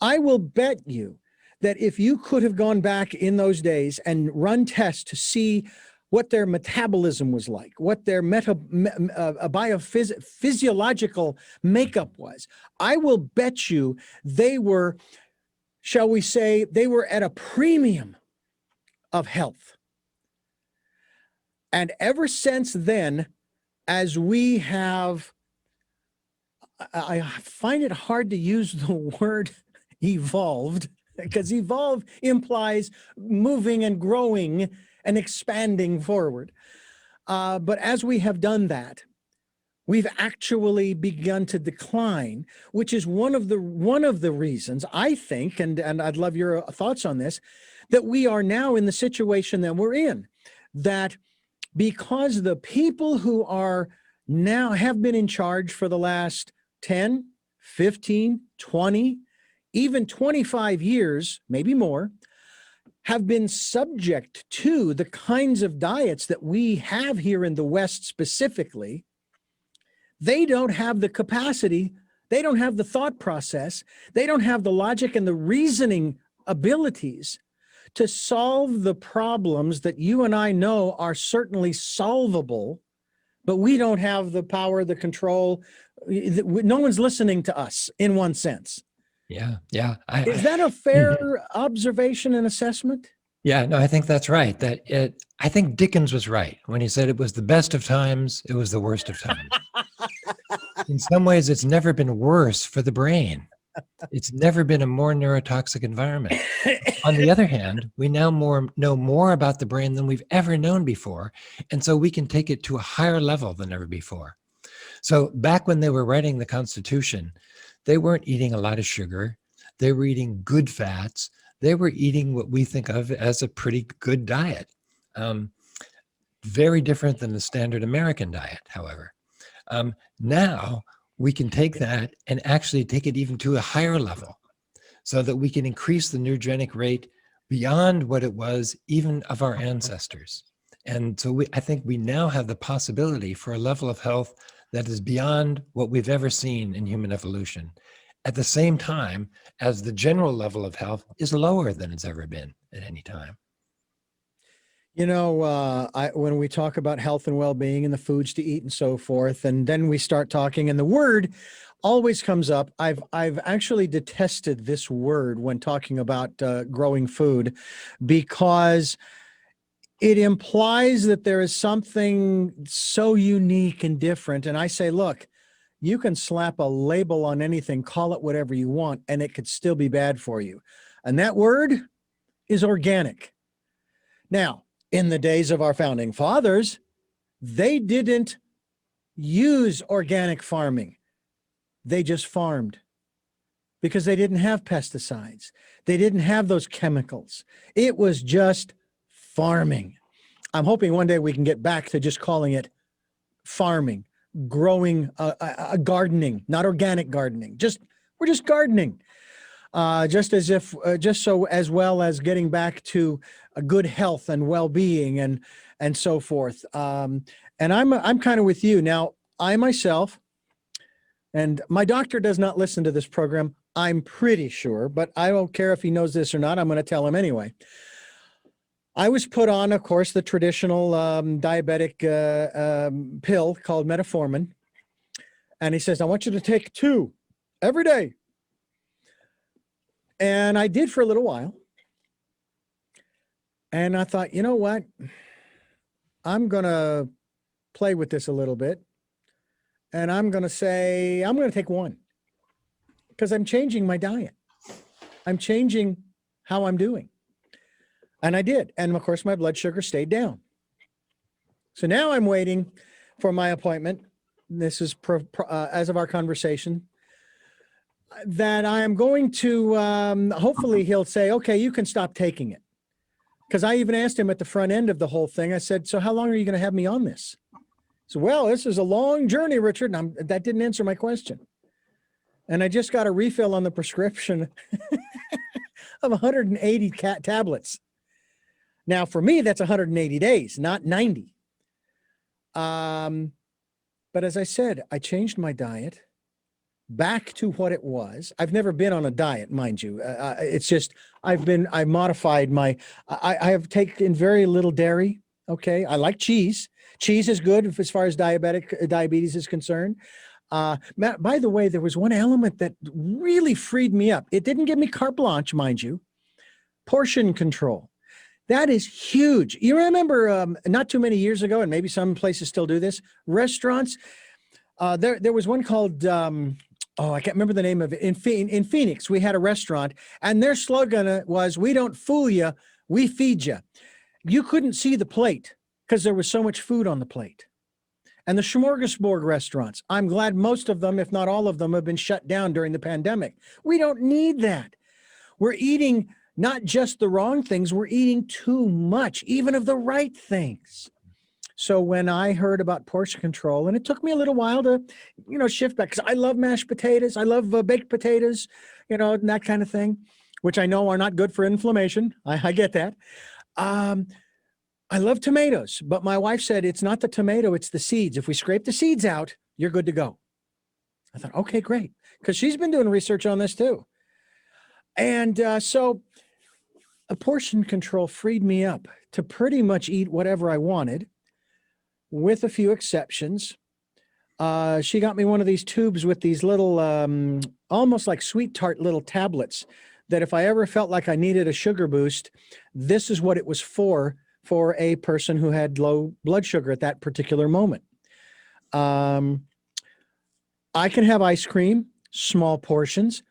I will bet you that if you could have gone back in those days and run tests to see what their metabolism was like, what their physiological makeup was, I will bet you they were, shall we say, they were at a premium of health. And ever since then, as we have, I find it hard to use the word evolved, because evolve implies moving and growing and expanding forward. But as we have done that, we've actually begun to decline, which is one of the reasons, I think, and I'd love your thoughts on this, that we are now in the situation that we're in, that because the people who are now have been in charge for the last 10, 15, 20, even 25 years, maybe more, have been subject to the kinds of diets that we have here in the West specifically. They don't have the capacity, they don't have the thought process, they don't have the logic and the reasoning abilities to solve the problems that you and I know are certainly solvable, but we don't have the power, the control. No one's listening to us in one sense. Yeah. Is that a fair observation and assessment? Yeah, no, I think that's right. I think Dickens was right when he said it was the best of times, it was the worst of times. In some ways, it's never been worse for the brain. It's never been a more neurotoxic environment. On the other hand, we now know more about the brain than we've ever known before. And so we can take it to a higher level than ever before. So back when they were writing the Constitution, they weren't eating a lot of sugar. They were eating good fats. They were eating what we think of as a pretty good diet. Very different than the standard American diet, however. Now we can take that and actually take it even to a higher level so that we can increase the neurogenic rate beyond what it was even of our ancestors. And so I think we now have the possibility for a level of health that is beyond what we've ever seen in human evolution, at the same time as the general level of health is lower than it's ever been at any time. You know, when we talk about health and well-being and the foods to eat and so forth, and then we start talking, and the word always comes up. I've actually detested this word when talking about growing food, because it implies that there is something so unique and different. And I say, look, you can slap a label on anything, call it whatever you want, and it could still be bad for you. And that word is organic. Now, in the days of our founding fathers, they didn't use organic farming. They just farmed because they didn't have pesticides. They didn't have those chemicals. It was just farming. I'm hoping one day we can get back to just calling it farming, growing, gardening, not organic gardening. We're just gardening. Just so as well as getting back to a good health and well-being and so forth. And I'm kind of with you. Now, I myself, and my doctor does not listen to this program, I'm pretty sure, but I don't care if he knows this or not. I'm going to tell him anyway. I was put on, of course, the traditional diabetic pill called metformin. And he says, I want you to take 2 every day. And I did for a little while. And I thought, you know what? I'm going to play with this a little bit. And I'm going to say, I'm going to take 1 because I'm changing my diet. I'm changing how I'm doing. And I did. And of course, my blood sugar stayed down. So now I'm waiting for my appointment. This is as of our conversation, that I am going to, hopefully he'll say, okay, you can stop taking it. Because I even asked him at the front end of the whole thing, I said, so how long are you going to have me on this? So, well, this is a long journey, Richard. And that didn't answer my question. And I just got a refill on the prescription of 180 tablets. Now, for me, that's 180 days, not 90. But as I said, I changed my diet back to what it was. I've never been on a diet, mind you. It's just, I modified I have taken very little dairy. Okay. I like cheese. Cheese is good as far as diabetes is concerned. By the way, there was one element that really freed me up. It didn't give me carte blanche, mind you. Portion control. That is huge. You remember not too many years ago, and maybe some places still do this, restaurants. There was one called, I can't remember the name of it. In Phoenix, we had a restaurant, and their slogan was, we don't fool you, we feed you. You couldn't see the plate because there was so much food on the plate. And the smorgasbord restaurants, I'm glad most of them, if not all of them, have been shut down during the pandemic. We don't need that. We're eating not just the wrong things, we're eating too much, even of the right things. So when I heard about portion control, and it took me a little while to, shift back, because I love mashed potatoes, I love baked potatoes, and that kind of thing, which I know are not good for inflammation. I get that. I love tomatoes, but my wife said, it's not the tomato, it's the seeds. If we scrape the seeds out, you're good to go. I thought, okay, great. Because she's been doing research on this too. And so a portion control freed me up to pretty much eat whatever I wanted, with a few exceptions. She got me one of these tubes with these little, almost like sweet tart little tablets that if I ever felt like I needed a sugar boost, this is what it was for a person who had low blood sugar at that particular moment. I can have ice cream, small portions.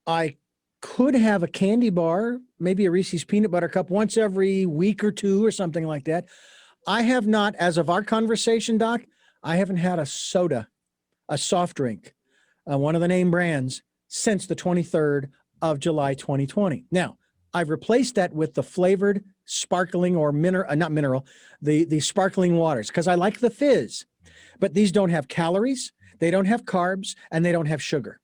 I could have a candy bar, maybe a Reese's peanut butter cup once every week or 2 or something like that. I have not, as of our conversation, Doc, I haven't had a soda, a soft drink, one of the name brands, since the 23rd of July, 2020. Now, I've replaced that with the flavored sparkling or not mineral, the sparkling waters, because I like the fizz. But these don't have calories, they don't have carbs, and they don't have sugar.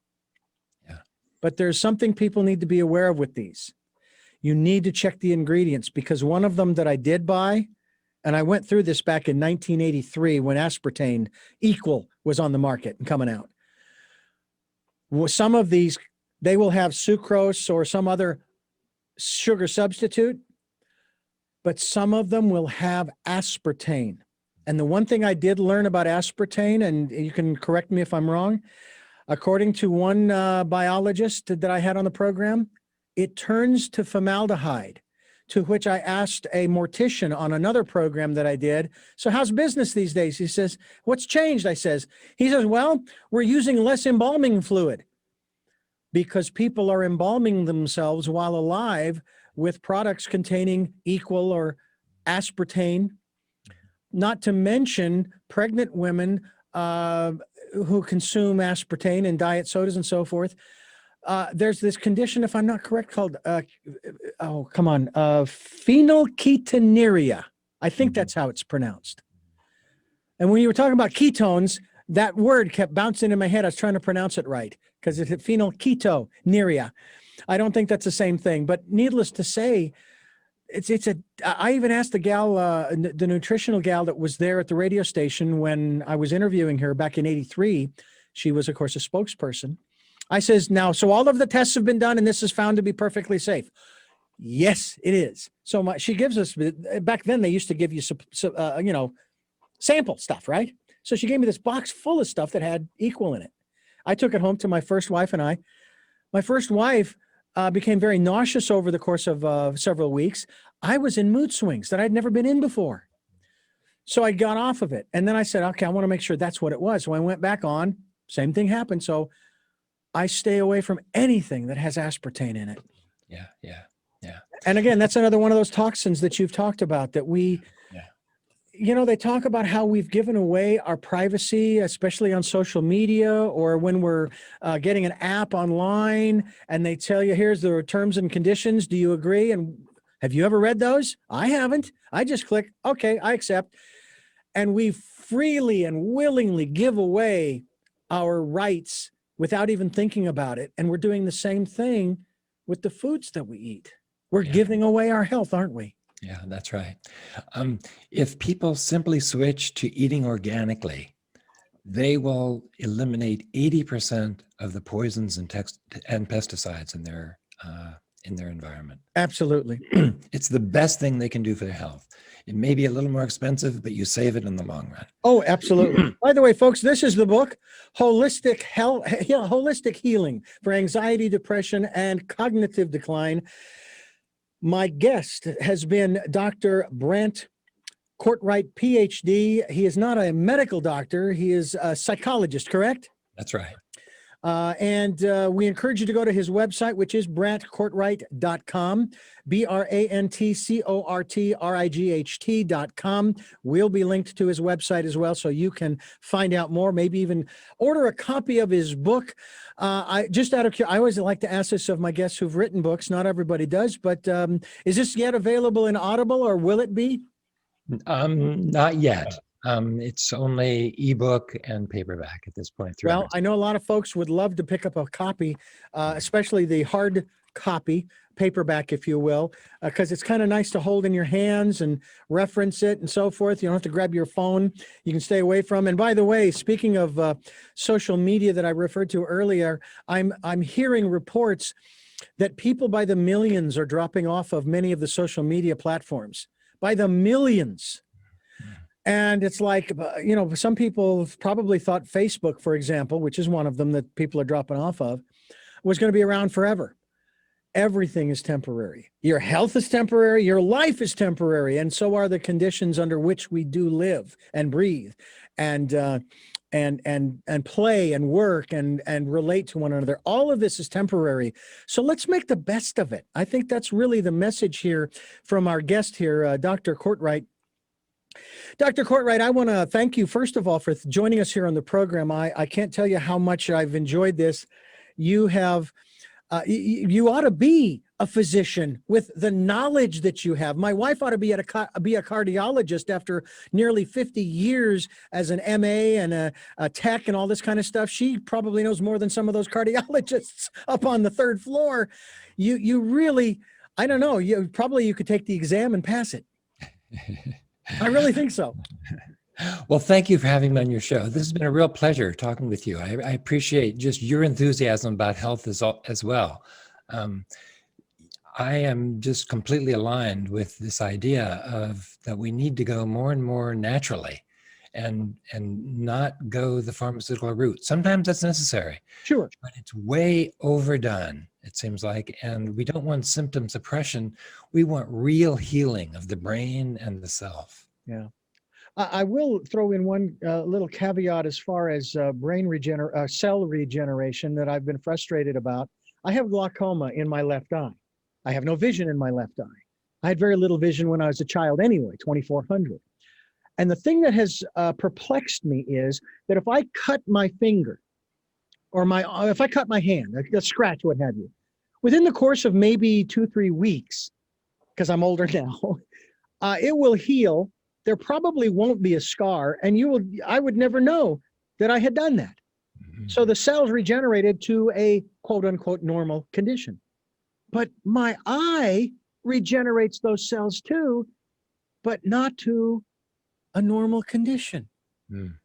Yeah. But there's something people need to be aware of with these. You need to check the ingredients, because one of them that I did buy, and I went through this back in 1983 when aspartame Equal was on the market and coming out. Some of these, they will have sucrose or some other sugar substitute, but some of them will have aspartame. And the one thing I did learn about aspartame, and you can correct me if I'm wrong, according to one biologist that I had on the program, it turns to formaldehyde. To which I asked a mortician on another program that I did, so how's business these days? He says, what's changed? He says, well, we're using less embalming fluid because people are embalming themselves while alive with products containing Equal or aspartame, not to mention pregnant women who consume aspartame in diet sodas and so forth. There's this condition, if I'm not correct, called, phenylketonuria. I think that's how it's pronounced. And when you were talking about ketones, that word kept bouncing in my head. I was trying to pronounce it right because it's phenylketonuria. I don't think that's the same thing, but needless to say, I even asked the gal, the nutritional gal that was there at the radio station when I was interviewing her back in '83. She was, of course, a spokesperson. I says, now, so all of the tests have been done and this is found to be perfectly safe. Yes, it is. So she gives us, back then they used to give you sample stuff, right? So she gave me this box full of stuff that had equal in it. I took it home to my first wife and I. My first wife became very nauseous over the course of several weeks. I was in mood swings that I'd never been in before. So I got off of it. And then I said, okay, I want to make sure that's what it was. So I went back on, same thing happened. So I stay away from anything that has aspartame in it. Yeah. And again, that's another one of those toxins that you've talked about that we, they talk about how we've given away our privacy, especially on social media or when we're getting an app online and they tell you, here's the terms and conditions. Do you agree? And have you ever read those? I haven't. I just click, okay, I accept. And we freely and willingly give away our rights without even thinking about it. And we're doing the same thing with the foods that we eat. We're giving away our health, aren't we? Yeah, that's right. If people simply switch to eating organically, they will eliminate 80% of the poisons and pesticides in their environment. Absolutely. It's the best thing they can do for their health. It may be a little more expensive, but you save it in the long run. Oh, absolutely. By the way, folks, this is the book, Holistic Healing for Anxiety, Depression, and Cognitive Decline. My guest has been Dr. Brent Courtright, PhD. He is not a medical doctor. He is a psychologist, correct? That's right. And we encourage you to go to his website, which is brantcourtright.com, BRANTCORTRIGHT.com. We'll be linked to his website as well, so you can find out more, maybe even order a copy of his book. I always like to ask this of my guests who've written books. Not everybody does, but is this yet available in Audible, or will it be? Not yet. It's only ebook and paperback at this point. Well, I know a lot of folks would love to pick up a copy, especially the hard copy, paperback, if you will, because it's kind of nice to hold in your hands and reference it and so forth. You don't have to grab your phone. You can stay away from. And by the way, speaking of social media that I referred to earlier, I'm hearing reports that people by the millions are dropping off of many of the social media platforms, by the millions. And it's like, some people probably thought Facebook, for example, which is one of them that people are dropping off of, was going to be around forever. Everything is temporary. Your health is temporary. Your life is temporary. And so are the conditions under which we do live and breathe and play and work and relate to one another. All of this is temporary. So let's make the best of it. I think that's really the message here from our guest here, Dr. Courtright. Dr. Courtright, I want to thank you, first of all, for joining us here on the program. I can't tell you how much I've enjoyed this. You have, you ought to be a physician with the knowledge that you have. My wife ought to be a cardiologist after nearly 50 years as an MA and a tech and all this kind of stuff. She probably knows more than some of those cardiologists up on the third floor. You really, I don't know, you could take the exam and pass it. I really think so. Well, thank you for having me on your show. This has been a real pleasure talking with you. I appreciate just your enthusiasm about health as well. I am just completely aligned with this idea of that we need to go more and more naturally and not go the pharmaceutical route. Sometimes that's necessary. Sure. But it's way overdone, it seems like. And we don't want symptom suppression. We want real healing of the brain and the self. Yeah. I will throw in one little caveat as far as cell regeneration that I've been frustrated about. I have glaucoma in my left eye. I have no vision in my left eye. I had very little vision when I was a child anyway, 2400. And the thing that has perplexed me is that if I cut my finger or if I cut my hand, a scratch, what have you, within the course of maybe 2-3 weeks, because I'm older now, it will heal. There probably won't be a scar, and I would never know that I had done that. Mm-hmm. So the cells regenerated to a quote unquote normal condition. But my eye regenerates those cells too, but not to a normal condition. Mm.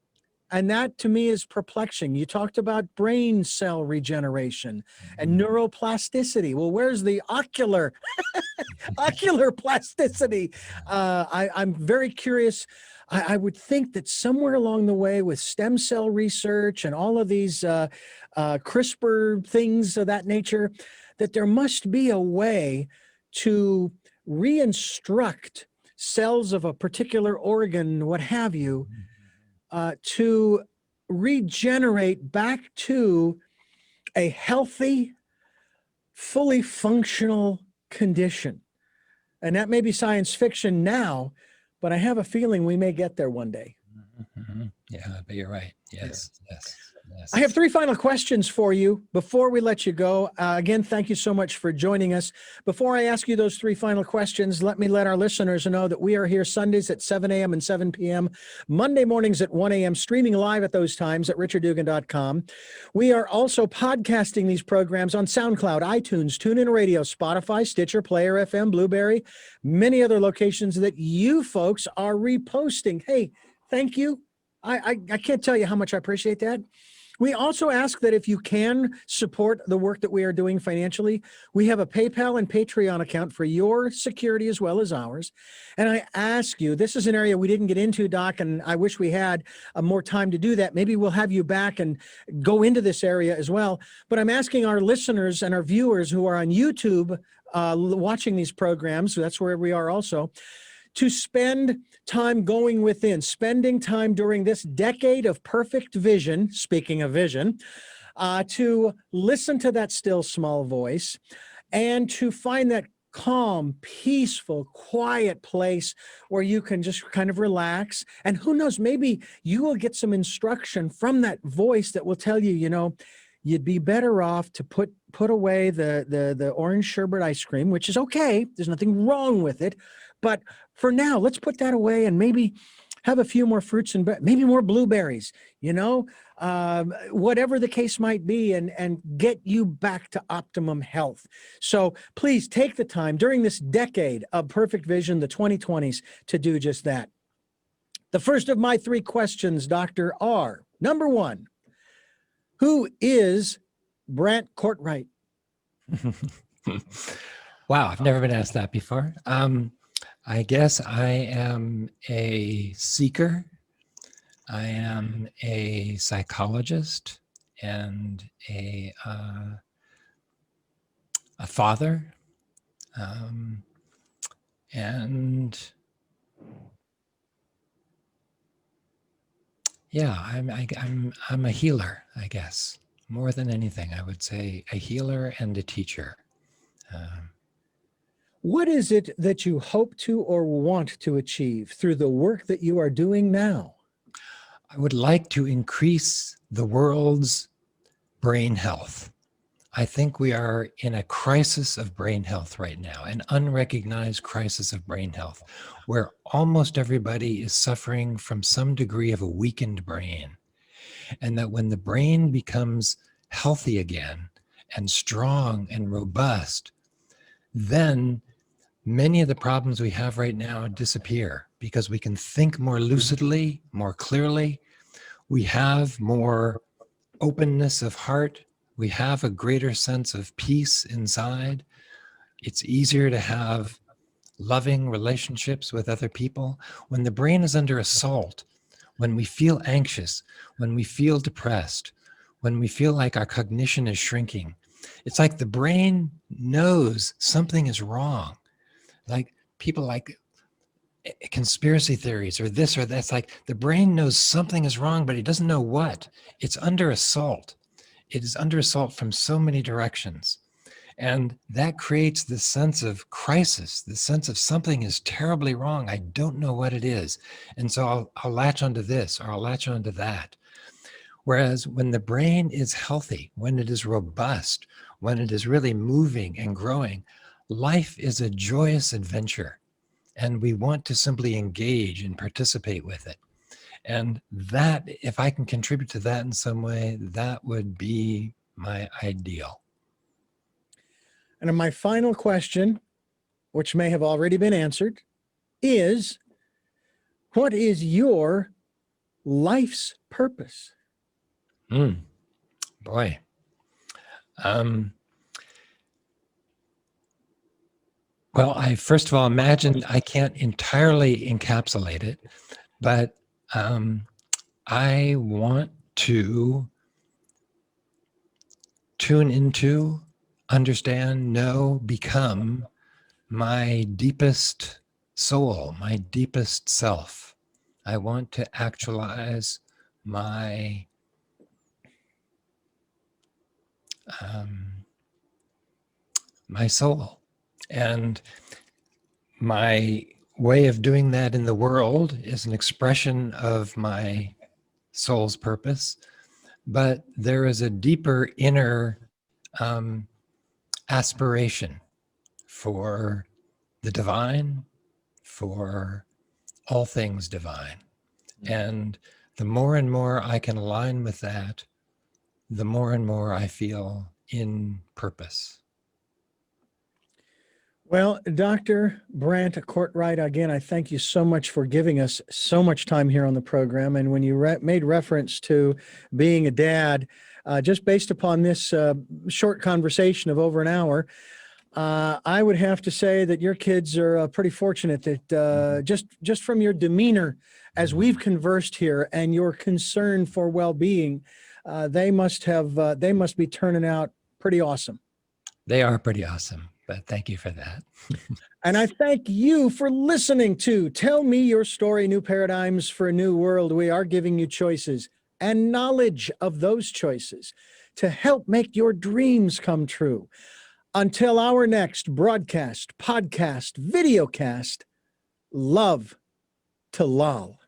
And that to me is perplexing. You talked about brain cell regeneration and neuroplasticity. Well, where's the ocular plasticity? I'm very curious. I would think that somewhere along the way with stem cell research and all of these CRISPR things of that nature, that there must be a way to reinstruct cells of a particular organ, what have you, to regenerate back to a healthy, fully functional condition. And that may be science fiction now, but I have a feeling we may get there one day. Yeah, but you're right. Yes, yes. I have 3 final questions for you before we let you go. Again, thank you so much for joining us. Before I ask you those 3 final questions, let our listeners know that we are here Sundays at 7 a.m. and 7 p.m., Monday mornings at 1 a.m., streaming live at those times at richarddugan.com. We are also podcasting these programs on SoundCloud, iTunes, TuneIn Radio, Spotify, Stitcher, Player FM, Blueberry, many other locations that you folks are reposting. Hey, thank you. I can't tell you how much I appreciate that. We also ask that if you can support the work that we are doing financially, we have a PayPal and Patreon account for your security as well as ours. And I ask you, this is an area we didn't get into, Doc, and I wish we had more time to do that. Maybe we'll have you back and go into this area as well. But I'm asking our listeners and our viewers who are on YouTube watching these programs, that's where we are also, to spend time going within, spending time during this decade of perfect vision, speaking of vision, to listen to that still small voice and to find that calm, peaceful, quiet place where you can just kind of relax. And who knows, maybe you will get some instruction from that voice that will tell you, you know, you'd be better off to put away the orange sherbet ice cream, which is okay. There's nothing wrong with it. But for now, let's put that away and maybe have a few more fruits and maybe more blueberries, you know, whatever the case might be, and get you back to optimum health. So please take the time during this decade of perfect vision, the 2020s, to do just that. The first of my 3 questions, Doctor, are, number 1, who is Brant Courtright? Wow, I've never been asked that before. I guess I am a seeker. I am a psychologist and a father, and yeah, I'm a healer, I guess. More than anything, I would say a healer and a teacher. What is it that you hope to or want to achieve through the work that you are doing now? I would like to increase the world's brain health. I think we are in a crisis of brain health right now, an unrecognized crisis of brain health, where almost everybody is suffering from some degree of a weakened brain. And that when the brain becomes healthy again and strong and robust, then many of the problems we have right now disappear because we can think more lucidly, more clearly. We have more openness of heart. We have a greater sense of peace inside. It's easier to have loving relationships with other people. When the brain is under assault, when we feel anxious, when we feel depressed, when we feel like our cognition is shrinking, it's like the brain knows something is wrong. Like people like conspiracy theories or this or that. It's like the brain knows something is wrong, but it doesn't know what. It's under assault. It is under assault from so many directions. And that creates this sense of crisis, this sense of something is terribly wrong. I don't know what it is. And so I'll latch onto this or I'll latch onto that. Whereas when the brain is healthy, when it is robust, when it is really moving and growing, life is a joyous adventure. And we want to simply engage and participate with it. And that, if I can contribute to that in some way, that would be my ideal. And my final question, which may have already been answered, is what is your life's purpose? Boy. Well, I first of all imagine I can't entirely encapsulate it, but I want to tune into, understand, know, become my deepest soul, my deepest self. I want to actualize my my soul. And my way of doing that in the world is an expression of my soul's purpose, but there is a deeper inner aspiration for the divine, for all things divine. And the more and more I can align with that, the more and more I feel in purpose. Well, Dr. Brant Courtright, again, I thank you so much for giving us so much time here on the program. And when you made reference to being a dad, just based upon this short conversation of over an hour, I would have to say that your kids are pretty fortunate that just from your demeanor as we've conversed here and your concern for well-being, they must be turning out pretty awesome. They are pretty awesome, but thank you for that. And I thank you for listening to Tell Me Your Story, New Paradigms for a New World. We are giving you choices and knowledge of those choices to help make your dreams come true. Until our next broadcast, podcast, videocast, love to lol.